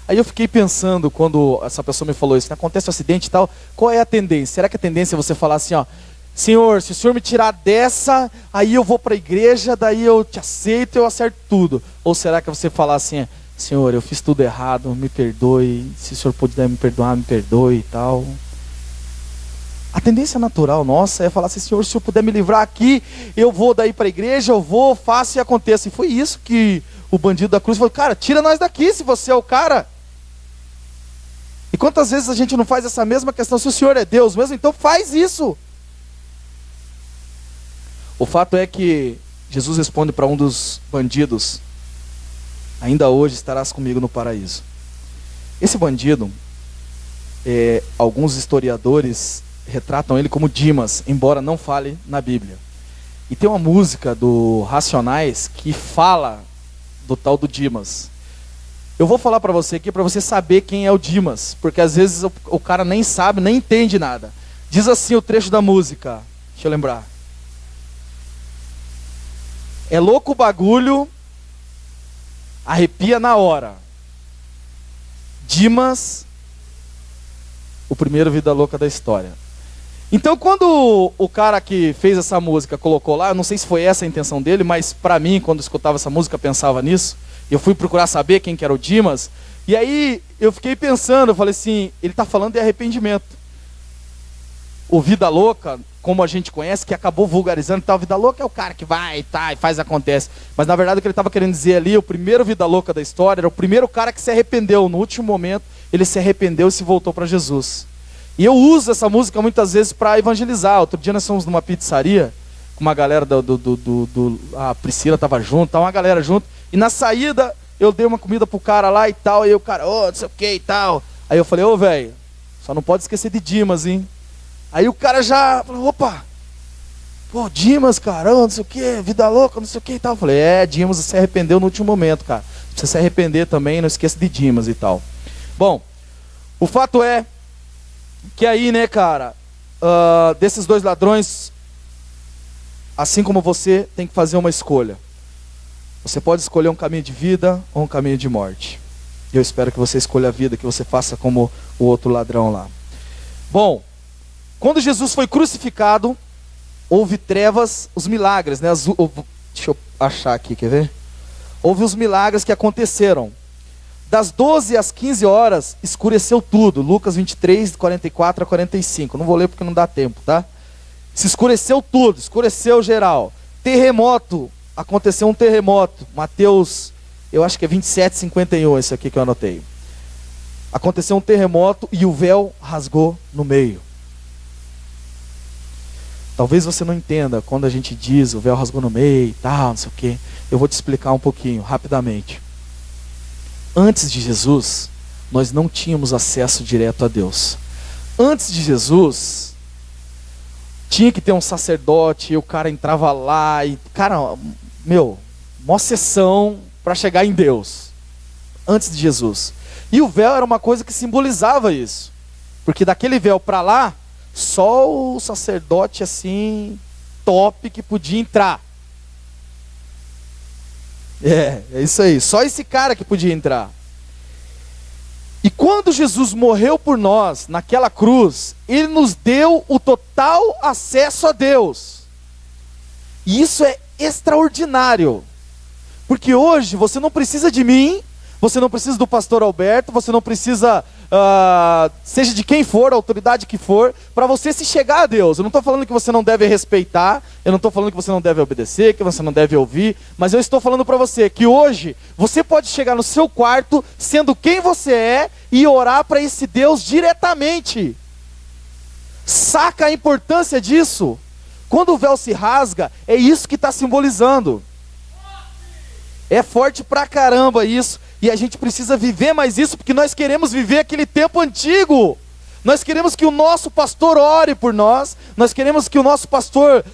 [SPEAKER 1] Aí eu fiquei pensando, quando essa pessoa me falou isso, acontece um acidente e tal, qual é a tendência? Será que a tendência é você falar assim, ó: Senhor, se o Senhor me tirar dessa, aí eu vou para a igreja, daí eu te aceito, eu acerto tudo? Ou será que você falar assim: Senhor, eu fiz tudo errado, me perdoe, se o Senhor puder me perdoar, me perdoe e tal? A tendência natural nossa é falar assim: Senhor, se eu puder me livrar aqui, eu vou daí para a igreja, eu vou, faço e aconteça. E foi isso que o bandido da cruz falou: cara, tira nós daqui se você é o cara. E quantas vezes a gente não faz essa mesma questão? Se o Senhor é Deus mesmo, então faz isso. O fato é que Jesus responde para um dos bandidos: ainda hoje estarás comigo no paraíso. Esse bandido, alguns historiadores retratam ele como Dimas, embora não fale na Bíblia. E tem uma música do Racionais que fala do tal do Dimas. Eu vou falar para você aqui para você saber quem é o Dimas, porque às vezes o cara nem sabe, nem entende nada. Diz assim o trecho da música, deixa eu lembrar: é louco o bagulho, arrepia na hora. Dimas, o primeiro vida louca da história. Então, quando o cara que fez essa música colocou lá, eu não sei se foi essa a intenção dele, mas para mim, quando eu escutava essa música, eu pensava nisso. Eu fui procurar saber quem que era o Dimas. E aí eu fiquei pensando, eu falei assim: ele está falando de arrependimento. O vida louca, como a gente conhece, que acabou vulgarizando, tal, vida louca é o cara que vai, tá, e faz, acontece. Mas na verdade o que ele estava querendo dizer ali, o primeiro vida louca da história, era o primeiro cara que se arrependeu. No último momento, ele se arrependeu e se voltou para Jesus. E eu uso essa música muitas vezes para evangelizar. Outro dia nós fomos numa pizzaria, com uma galera a Priscila estava junto, tá, uma galera junto, e na saída eu dei uma comida pro cara lá e tal, e o cara, não sei o que e tal. Aí eu falei: velho, só não pode esquecer de Dimas, hein? Aí o cara já falou: opa, pô, Dimas, cara, não sei o que, vida louca, não sei o que e tal. Eu falei: Dimas se arrependeu no último momento, cara. Você se arrepender também, não esqueça de Dimas e tal. Bom, o fato é que aí, né, cara, desses 2 ladrões, assim como você, tem que fazer uma escolha. Você pode escolher um caminho de vida ou um caminho de morte. Eu espero que você escolha a vida, que você faça como o outro ladrão lá. Bom, quando Jesus foi crucificado, houve trevas, os milagres, né? Deixa eu achar aqui, quer ver? Houve os milagres que aconteceram. Das 12 às 15 horas, escureceu tudo. Lucas 23, 44 a 45. Não vou ler porque não dá tempo, tá? Se escureceu tudo, escureceu geral. Terremoto, aconteceu um terremoto. Mateus eu acho que é 27:51 esse aqui que eu anotei. Aconteceu um terremoto e o véu rasgou no meio. Talvez você não entenda quando a gente diz o véu rasgou no meio e tal, não sei o quê. Eu vou te explicar um pouquinho, rapidamente. Antes de Jesus, nós não tínhamos acesso direto a Deus. Antes de Jesus, tinha que ter um sacerdote, e o cara entrava lá e, cara, mó sessão para chegar em Deus. Antes de Jesus. E o véu era uma coisa que simbolizava isso. Porque daquele véu para lá, só o sacerdote assim, top, que podia entrar. É isso aí. Só esse cara que podia entrar. E quando Jesus morreu por nós, naquela cruz, Ele nos deu o total acesso a Deus. E isso é extraordinário. Porque hoje você não precisa de mim, você não precisa do pastor Alberto, você não precisa, seja de quem for, a autoridade que for, para você se chegar a Deus. Eu não estou falando que você não deve respeitar, eu não estou falando que você não deve obedecer, que você não deve ouvir, mas eu estou falando para você que hoje você pode chegar no seu quarto, sendo quem você é, e orar para esse Deus diretamente. Saca a importância disso? Quando o véu se rasga, é isso que está simbolizando. É forte pra caramba isso. E a gente precisa viver mais isso, porque nós queremos viver aquele tempo antigo. Nós queremos que o nosso pastor ore por nós. Nós queremos que o nosso pastor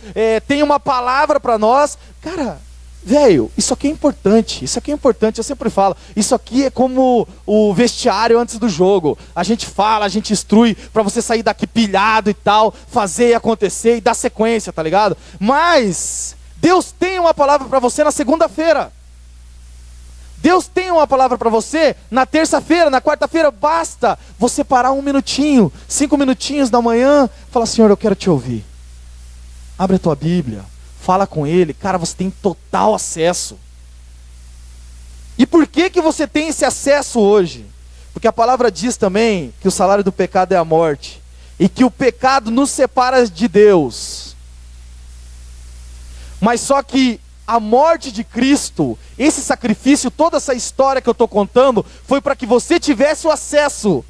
[SPEAKER 1] tenha uma palavra para nós. Cara, velho, isso aqui é importante. Isso aqui é importante, eu sempre falo. Isso aqui é como o vestiário antes do jogo. A gente fala, a gente instrui para você sair daqui pilhado e tal, fazer e acontecer e dar sequência, tá ligado? Mas Deus tem uma palavra para você na segunda-feira. Deus tem uma palavra para você na terça-feira, na quarta-feira. Basta você parar 1 minutinho, 5 minutinhos da manhã, falar: Senhor, eu quero te ouvir. Abre a tua Bíblia, fala com Ele. Cara, você tem total acesso. E por que você tem esse acesso hoje? Porque a palavra diz também que o salário do pecado é a morte, e que o pecado nos separa de Deus. Mas só que a morte de Cristo, esse sacrifício, toda essa história que eu estou contando, foi para que você tivesse o acesso.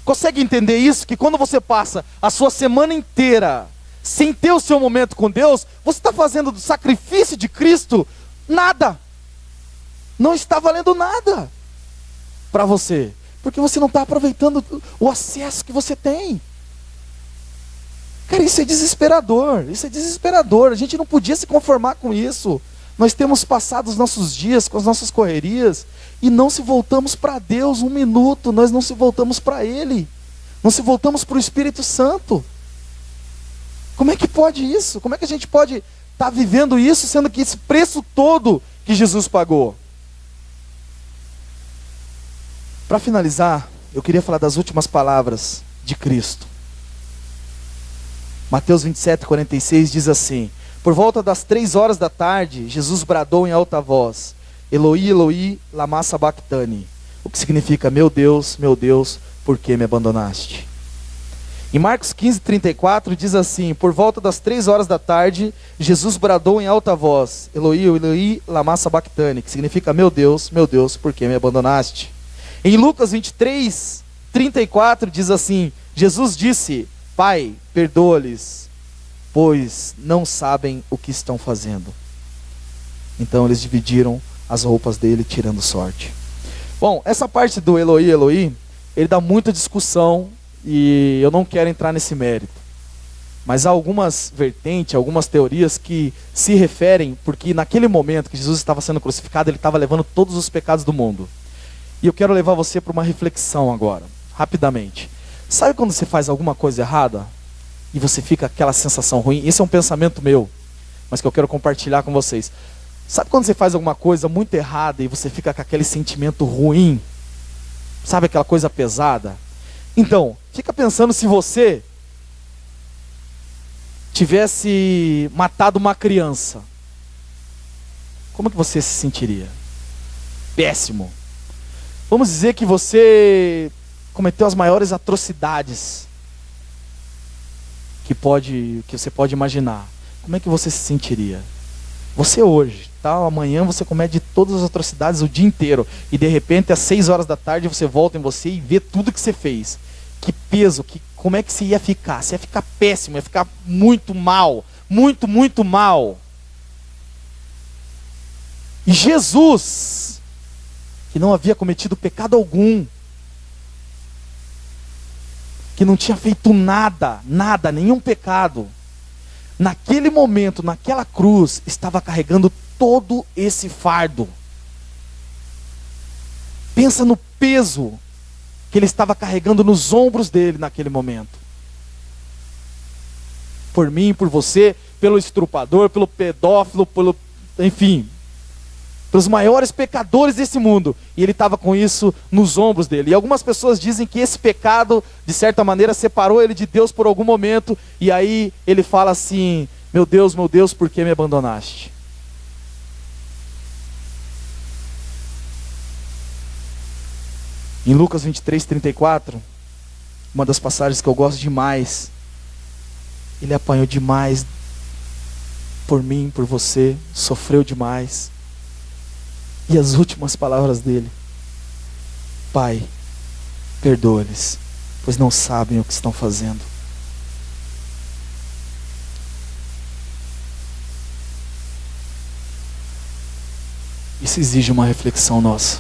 [SPEAKER 1] Consegue entender isso? Que quando você passa a sua semana inteira sem ter o seu momento com Deus, você está fazendo do sacrifício de Cristo nada. Não está valendo nada para você, porque você não está aproveitando o acesso que você tem. Cara, isso é desesperador, isso é desesperador. A gente não podia se conformar com isso. Nós temos passado os nossos dias com as nossas correrias e não se voltamos para Deus 1 minuto, nós não se voltamos para Ele, não se voltamos para o Espírito Santo. Como é que pode isso? Como é que a gente pode estar vivendo isso, sendo que esse preço todo que Jesus pagou? Para finalizar, eu queria falar das últimas palavras de Cristo. Mateus 27:46 diz assim: por volta das 3 horas da tarde, Jesus bradou em alta voz: Eloi, Eloi, lama sabachthani. O que significa: meu Deus, por que me abandonaste? Em Marcos 15:34 diz assim: por volta das 3 horas da tarde, Jesus bradou em alta voz: Eloi, Eloi, lama sabachthani. Que significa: meu Deus, por que me abandonaste? Em Lucas 23:34 diz assim: Jesus disse: Pai, perdoa-lhes, pois não sabem o que estão fazendo. Então eles dividiram as roupas dele, tirando sorte. Bom, essa parte do Eloi, Eloi, ele dá muita discussão e eu não quero entrar nesse mérito. Mas há algumas vertentes, algumas teorias que se referem, porque naquele momento que Jesus estava sendo crucificado, ele estava levando todos os pecados do mundo. E eu quero levar você para uma reflexão agora, rapidamente. Sabe quando você faz alguma coisa errada e você fica aquela sensação ruim? Esse é um pensamento meu, mas que eu quero compartilhar com vocês. Sabe quando você faz alguma coisa muito errada e você fica com aquele sentimento ruim? Sabe aquela coisa pesada? Então, fica pensando se você tivesse matado uma criança. Como que você se sentiria? Péssimo. Vamos dizer que você cometeu as maiores atrocidades que você pode imaginar. Como é que você se sentiria? Você hoje, tal, amanhã você comete todas as atrocidades o dia inteiro. E de repente, às 6 horas da tarde, você volta em você e vê tudo que você fez. Que peso, como é que você ia ficar? Você ia ficar péssimo, ia ficar muito mal. Muito, muito mal. E Jesus, que não havia cometido pecado algum, que não tinha feito nada, nenhum pecado, naquele momento, naquela cruz, estava carregando todo esse fardo. Pensa no peso que ele estava carregando nos ombros dele naquele momento. Por mim, por você, pelo estrupador, pelo pedófilo, enfim, pelos maiores pecadores desse mundo. E ele estava com isso nos ombros dele. E algumas pessoas dizem que esse pecado, de certa maneira, separou ele de Deus por algum momento. E aí ele fala assim: meu Deus, por que me abandonaste? Em Lucas 23:34, uma das passagens que eu gosto demais, ele apanhou demais por mim, por você, sofreu demais. E as últimas palavras dele: Pai, perdoa-lhes, pois não sabem o que estão fazendo. Isso exige uma reflexão nossa.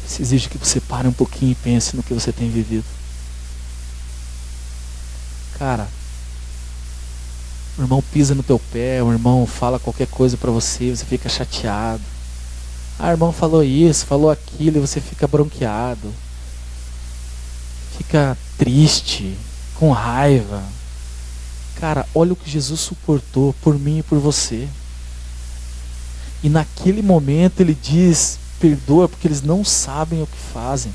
[SPEAKER 1] Isso exige que você pare um pouquinho e pense no que você tem vivido. Cara, o irmão pisa no teu pé, o irmão fala qualquer coisa pra você, você fica chateado. Ah, o irmão falou isso, falou aquilo, e você fica bronqueado. Fica triste, com raiva. Cara, olha o que Jesus suportou por mim e por você. E naquele momento ele diz: perdoa, porque eles não sabem o que fazem.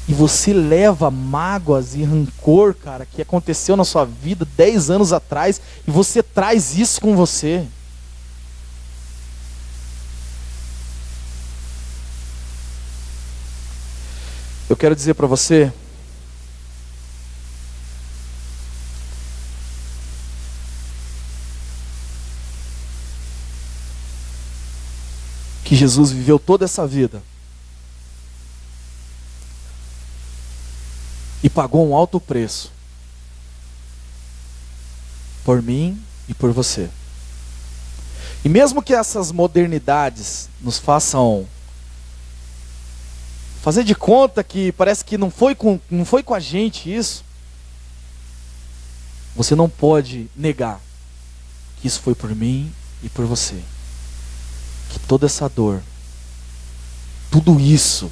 [SPEAKER 1] E você leva mágoas e rancor, cara, que aconteceu na sua vida 10 anos atrás, e você traz isso com você. Eu quero dizer para você que Jesus viveu toda essa vida e pagou um alto preço por mim e por você. E mesmo que essas modernidades nos façam fazer de conta que parece que não foi com a gente isso, você não pode negar que isso foi por mim e por você. Que toda essa dor, tudo isso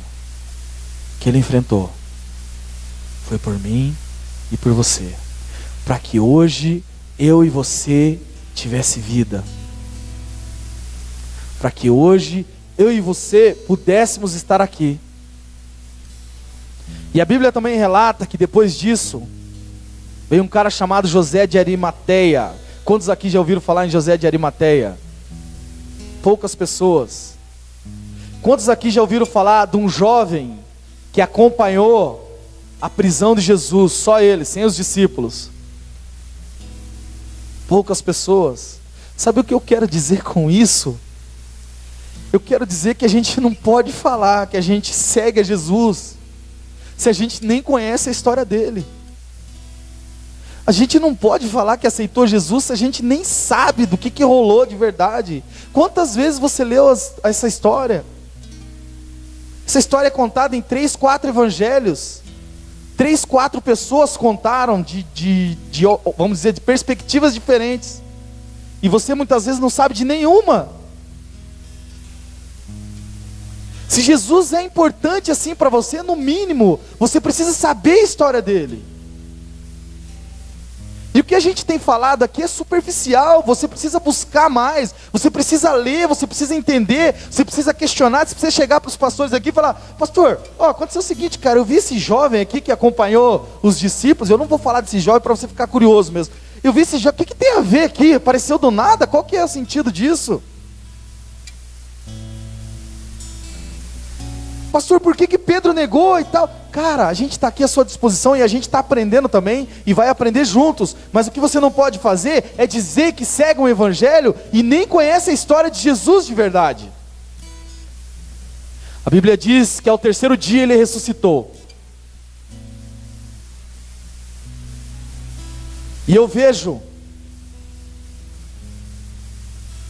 [SPEAKER 1] que ele enfrentou, foi por mim e por você, para que hoje eu e você tivesse vida, para que hoje eu e você pudéssemos estar aqui. E a Bíblia também relata que depois disso veio um cara chamado José de Arimateia. Quantos aqui já ouviram falar em José de Arimateia? Poucas pessoas. Quantos aqui já ouviram falar de um jovem que acompanhou a prisão de Jesus? Só ele, sem os discípulos. Poucas pessoas. Sabe o que eu quero dizer com isso? Eu quero dizer que a gente não pode falar que a gente segue a Jesus se a gente nem conhece a história dele. A gente não pode falar que aceitou Jesus se a gente nem sabe do que rolou de verdade. Quantas vezes você leu essa história? Essa história é contada em 3, 4 evangelhos. 3, 4 pessoas contaram vamos dizer, de perspectivas diferentes. E você muitas vezes não sabe de nenhuma. Se Jesus é importante assim para você, no mínimo, você precisa saber a história dele. E o que a gente tem falado aqui é superficial. Você precisa buscar mais, você precisa ler, você precisa entender, você precisa questionar, você precisa chegar para os pastores aqui e falar: pastor, aconteceu o seguinte, cara, eu vi esse jovem aqui que acompanhou os discípulos. Eu não vou falar desse jovem para você ficar curioso mesmo. Eu vi esse jovem, o que tem a ver aqui? Apareceu do nada? Qual que é o sentido disso? pastor, por que Pedro negou e tal? Cara, a gente está aqui à sua disposição e a gente está aprendendo também e vai aprender juntos. Mas o que você não pode fazer é dizer que segue um evangelho e nem conhece a história de Jesus de verdade. A Bíblia diz que ao terceiro dia ele ressuscitou. E eu vejo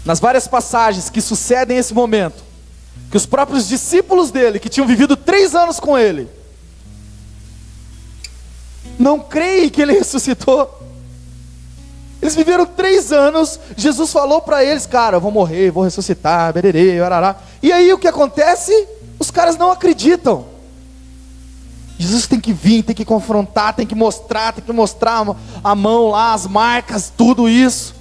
[SPEAKER 1] nas várias passagens que sucedem esse momento, que os próprios discípulos dele, que tinham vivido 3 anos com ele, não creem que ele ressuscitou. Eles viveram 3 anos, Jesus falou para eles, cara, eu vou morrer, vou ressuscitar, bererê, arará. E aí o que acontece? Os caras não acreditam. Jesus tem que vir, tem que confrontar, tem que mostrar a mão lá, as marcas, tudo isso,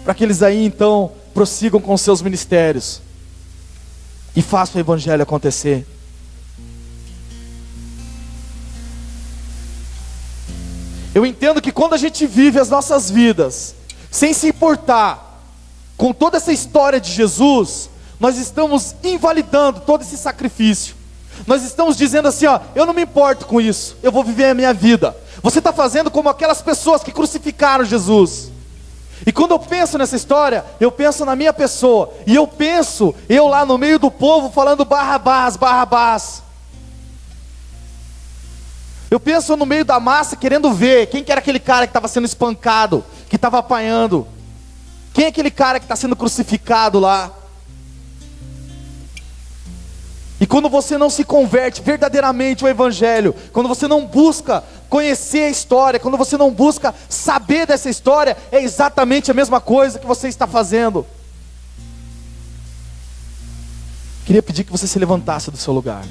[SPEAKER 1] para que eles aí então prossigam com seus ministérios e façam o evangelho acontecer. Eu entendo que quando a gente vive as nossas vidas sem se importar com toda essa história de Jesus, nós estamos invalidando todo esse sacrifício. Nós estamos dizendo assim, ó, eu não me importo com isso, eu vou viver a minha vida. Você está fazendo como aquelas pessoas que crucificaram Jesus. E quando eu penso nessa história, eu penso na minha pessoa. E eu penso, eu lá no meio do povo falando Barrabás, Barrabás. Eu penso no meio da massa querendo ver quem que era aquele cara que estava sendo espancado, que estava apanhando. Quem é aquele cara que está sendo crucificado lá? E quando você não se converte verdadeiramente ao evangelho, quando você não busca conhecer a história, quando você não busca saber dessa história, é exatamente a mesma coisa que você está fazendo. Queria pedir que você se levantasse do seu lugar.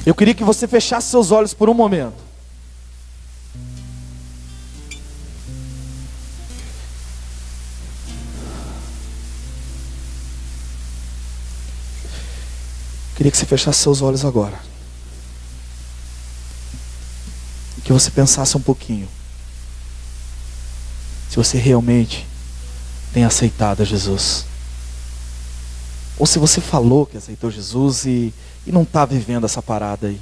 [SPEAKER 1] Eu queria que você fechasse seus olhos por um momento. Queria que você fechasse seus olhos agora. E que você pensasse um pouquinho. Se você realmente tem aceitado a Jesus. Ou se você falou que aceitou Jesus e não está vivendo essa parada aí.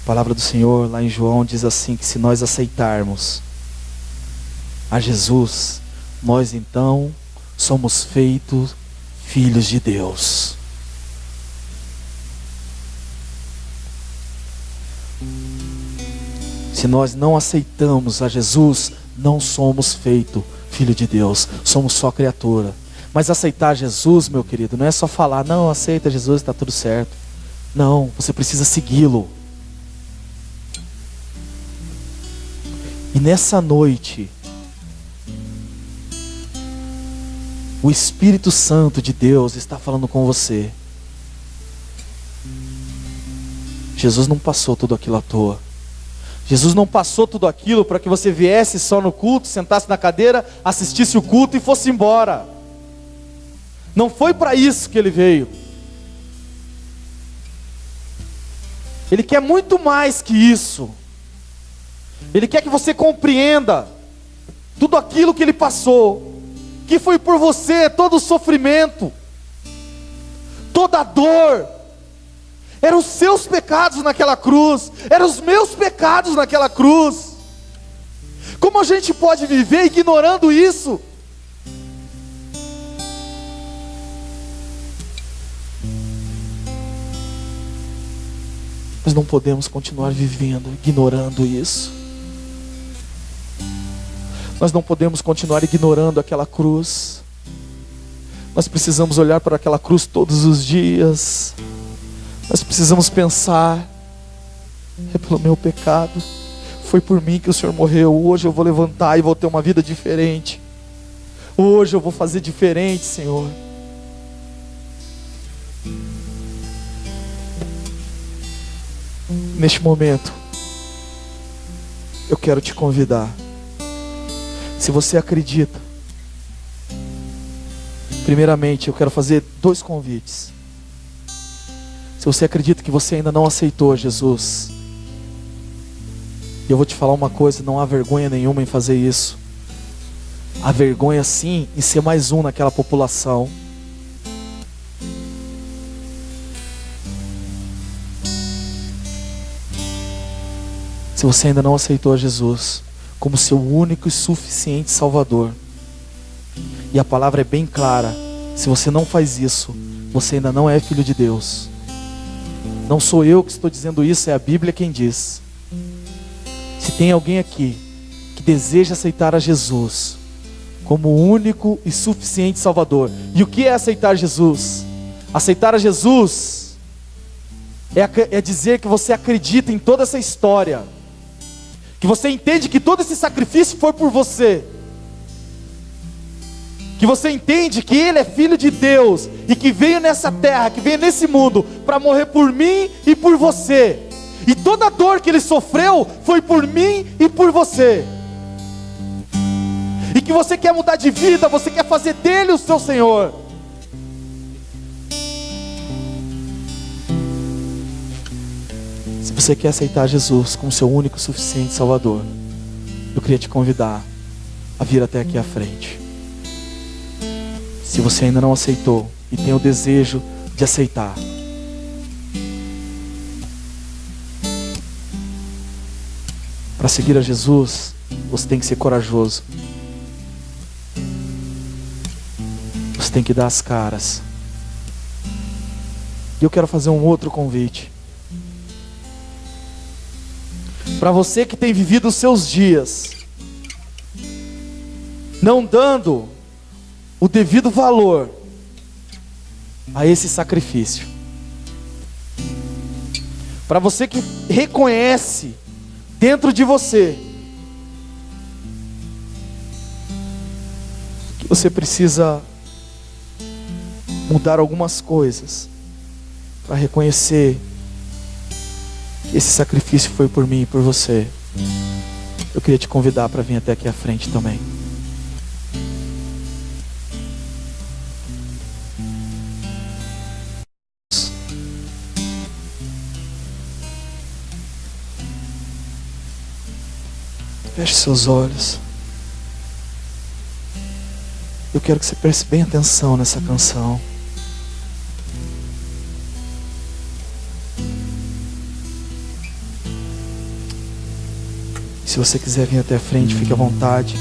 [SPEAKER 1] A palavra do Senhor lá em João diz assim, que se nós aceitarmos a Jesus, nós então somos feitos filhos de Deus. Se nós não aceitamos a Jesus, não somos feitos filho de Deus, somos só criatura. Mas aceitar Jesus, meu querido, não é só falar, não, aceita Jesus, está tudo certo. Não, você precisa segui-lo. E nessa noite, o Espírito Santo de Deus está falando com você. Jesus não passou tudo aquilo à toa. Jesus não passou tudo aquilo para que você viesse só no culto, sentasse na cadeira, assistisse o culto e fosse embora. Não foi para isso que ele veio. Ele quer muito mais que isso. Ele quer que você compreenda tudo aquilo que ele passou, que foi por você, todo o sofrimento, toda a dor. Eram os seus pecados naquela cruz, eram os meus pecados naquela cruz. Como a gente pode viver ignorando isso? Nós não podemos continuar vivendo ignorando isso. Nós não podemos continuar ignorando aquela cruz. Nós precisamos olhar para aquela cruz todos os dias. Nós precisamos pensar, é pelo meu pecado, foi por mim que o Senhor morreu. Hoje eu vou levantar e vou ter uma vida diferente. Hoje eu vou fazer diferente, Senhor. Neste momento, eu quero te convidar. Se você acredita, primeiramente eu quero fazer 2 convites. Se você acredita que você ainda não aceitou Jesus, eu vou te falar uma coisa, não há vergonha nenhuma em fazer isso. a vergonha sim em ser mais um naquela população. Se você ainda não aceitou a Jesus como seu único e suficiente Salvador, e a palavra é bem clara, se você não faz isso, você ainda não é filho de Deus. Não sou eu que estou dizendo isso, é a Bíblia quem diz. Se tem alguém aqui que deseja aceitar a Jesus como o único e suficiente Salvador, e o que é aceitar Jesus? Aceitar a Jesus é dizer que você acredita em toda essa história, que você entende que todo esse sacrifício foi por você, que você entende que Ele é Filho de Deus e que veio nessa terra, que veio nesse mundo para morrer por mim e por você, e toda a dor que Ele sofreu foi por mim e por você, e que você quer mudar de vida, você quer fazer dele o seu Senhor. Se você quer aceitar Jesus como seu único e suficiente Salvador, eu queria te convidar a vir até aqui à frente. Se você ainda não aceitou e tem o desejo de aceitar, para seguir a Jesus, você tem que ser corajoso. Você tem que dar as caras. E eu quero fazer um outro convite. Para você que tem vivido os seus dias não dando o devido valor a esse sacrifício, para você que reconhece dentro de você que você precisa mudar algumas coisas para reconhecer que esse sacrifício foi por mim e por você, eu queria te convidar para vir até aqui à frente também. Feche seus olhos. Eu quero que você preste bem atenção nessa canção. Se você quiser vir até a frente, fique à vontade.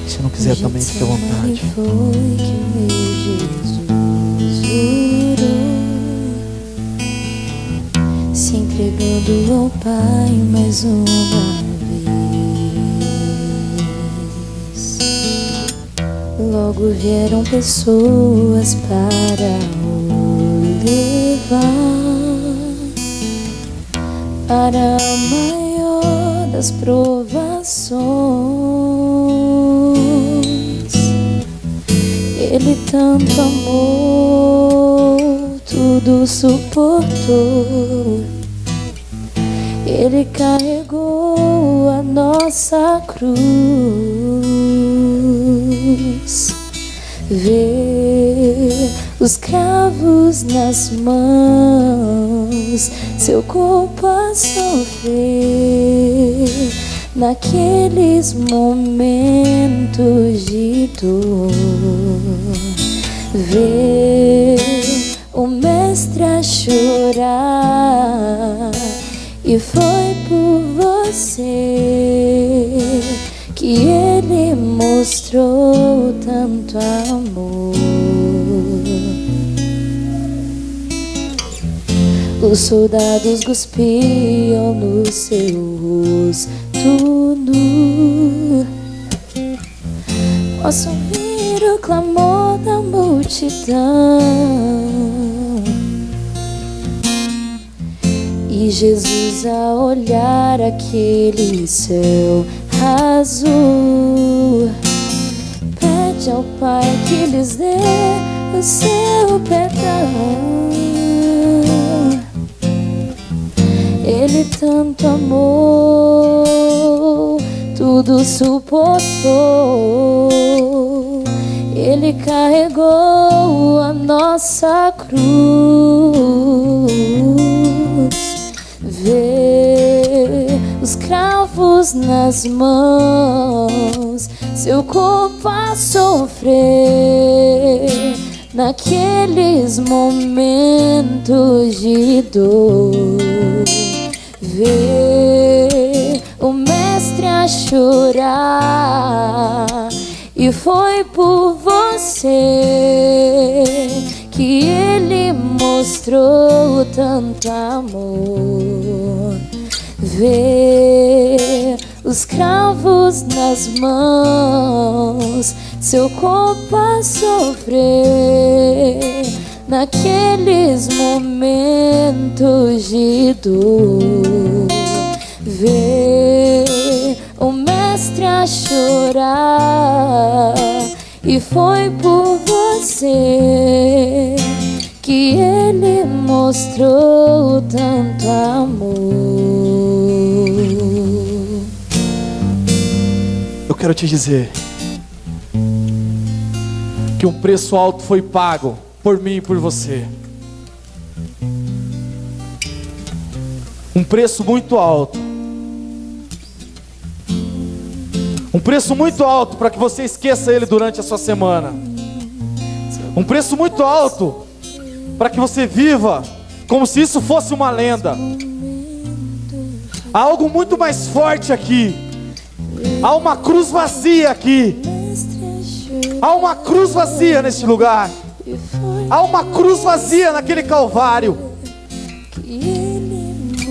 [SPEAKER 1] Se não quiser também, fique à vontade.
[SPEAKER 2] Foi que meu Jesus jurou, se entregando ao Pai mais uma vez. Logo vieram pessoas para o levar para a maior das provações. Ele tanto amou, tudo suportou. Ele carregou a nossa cruz. Vê os cravos nas mãos, seu corpo a sofrer naqueles momentos de dor. Vê o mestre a chorar, e foi por você que ele mostrou tanto amor. Os soldados cuspiam no seu rosto nu. Posso ouvir o clamor da multidão, e Jesus a olhar aquele céu azul pede ao Pai que lhes dê o seu perdão. Ele tanto amou, tudo suportou. Ele carregou a nossa cruz. Vê os cravos nas mãos, seu corpo a sofrer naqueles momentos de dor. Ver o mestre a chorar, e foi por você que ele mostrou tanto amor. Ver os cravos nas mãos, seu corpo a sofrer naqueles momentos de dor. Ver o mestre a chorar, e foi por você que ele mostrou tanto amor.
[SPEAKER 1] Eu quero te dizer que um preço alto foi pago por mim e por você. Um preço muito alto. Um preço muito alto para que você esqueça ele durante a sua semana. Um preço muito alto para que você viva como se isso fosse uma lenda. Há algo muito mais forte aqui. Há uma cruz vazia aqui. Há uma cruz vazia neste lugar. Há uma cruz vazia naquele Calvário.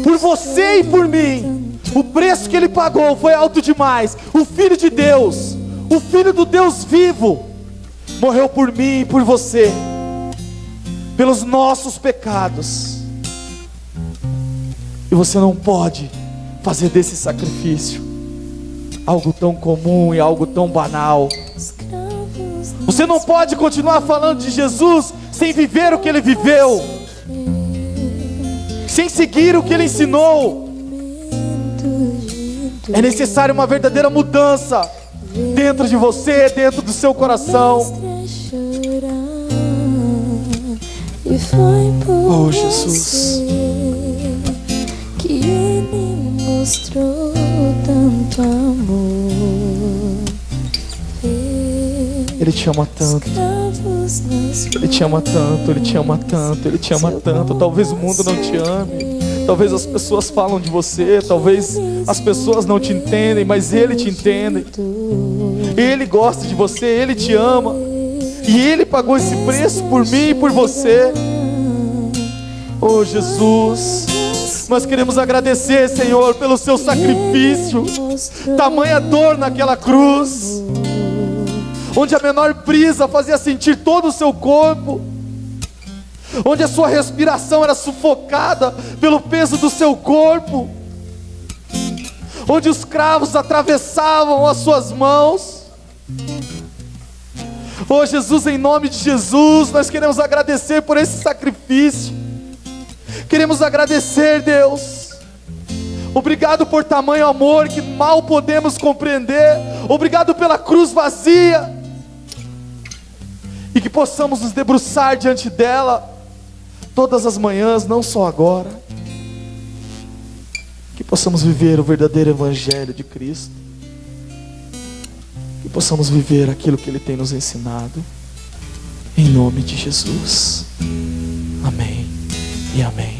[SPEAKER 1] Por você e por mim. O preço que ele pagou foi alto demais. O Filho de Deus, o Filho do Deus vivo, morreu por mim e por você, pelos nossos pecados. E você não pode fazer desse sacrifício algo tão comum e algo tão banal. Você não pode continuar falando de Jesus sem viver o que ele viveu, sem seguir o que ele ensinou. É necessário uma verdadeira mudança dentro de você, dentro do seu coração. Oh, Jesus,
[SPEAKER 2] que ele mostrou tanto amor.
[SPEAKER 1] Ele te ama tanto. Ele te ama tanto, ele te ama tanto, ele te ama tanto. Talvez o mundo não te ame. Talvez as pessoas falam de você, talvez as pessoas não te entendem, mas ele te entende. Ele gosta de você, ele te ama. E ele pagou esse preço por mim e por você. Oh, Jesus, nós queremos agradecer, Senhor, pelo seu sacrifício. Tamanha dor naquela cruz, onde a menor brisa fazia sentir todo o seu corpo, onde a sua respiração era sufocada pelo peso do seu corpo, onde os cravos atravessavam as suas mãos. Oh, Jesus, em nome de Jesus, nós queremos agradecer por esse sacrifício. Queremos agradecer, Deus. Obrigado por tamanho amor que mal podemos compreender. Obrigado pela cruz vazia, e que possamos nos debruçar diante dela todas as manhãs, não só agora. Que possamos viver o verdadeiro Evangelho de Cristo. Que possamos viver aquilo que Ele tem nos ensinado. Em nome de Jesus. Amém e amém.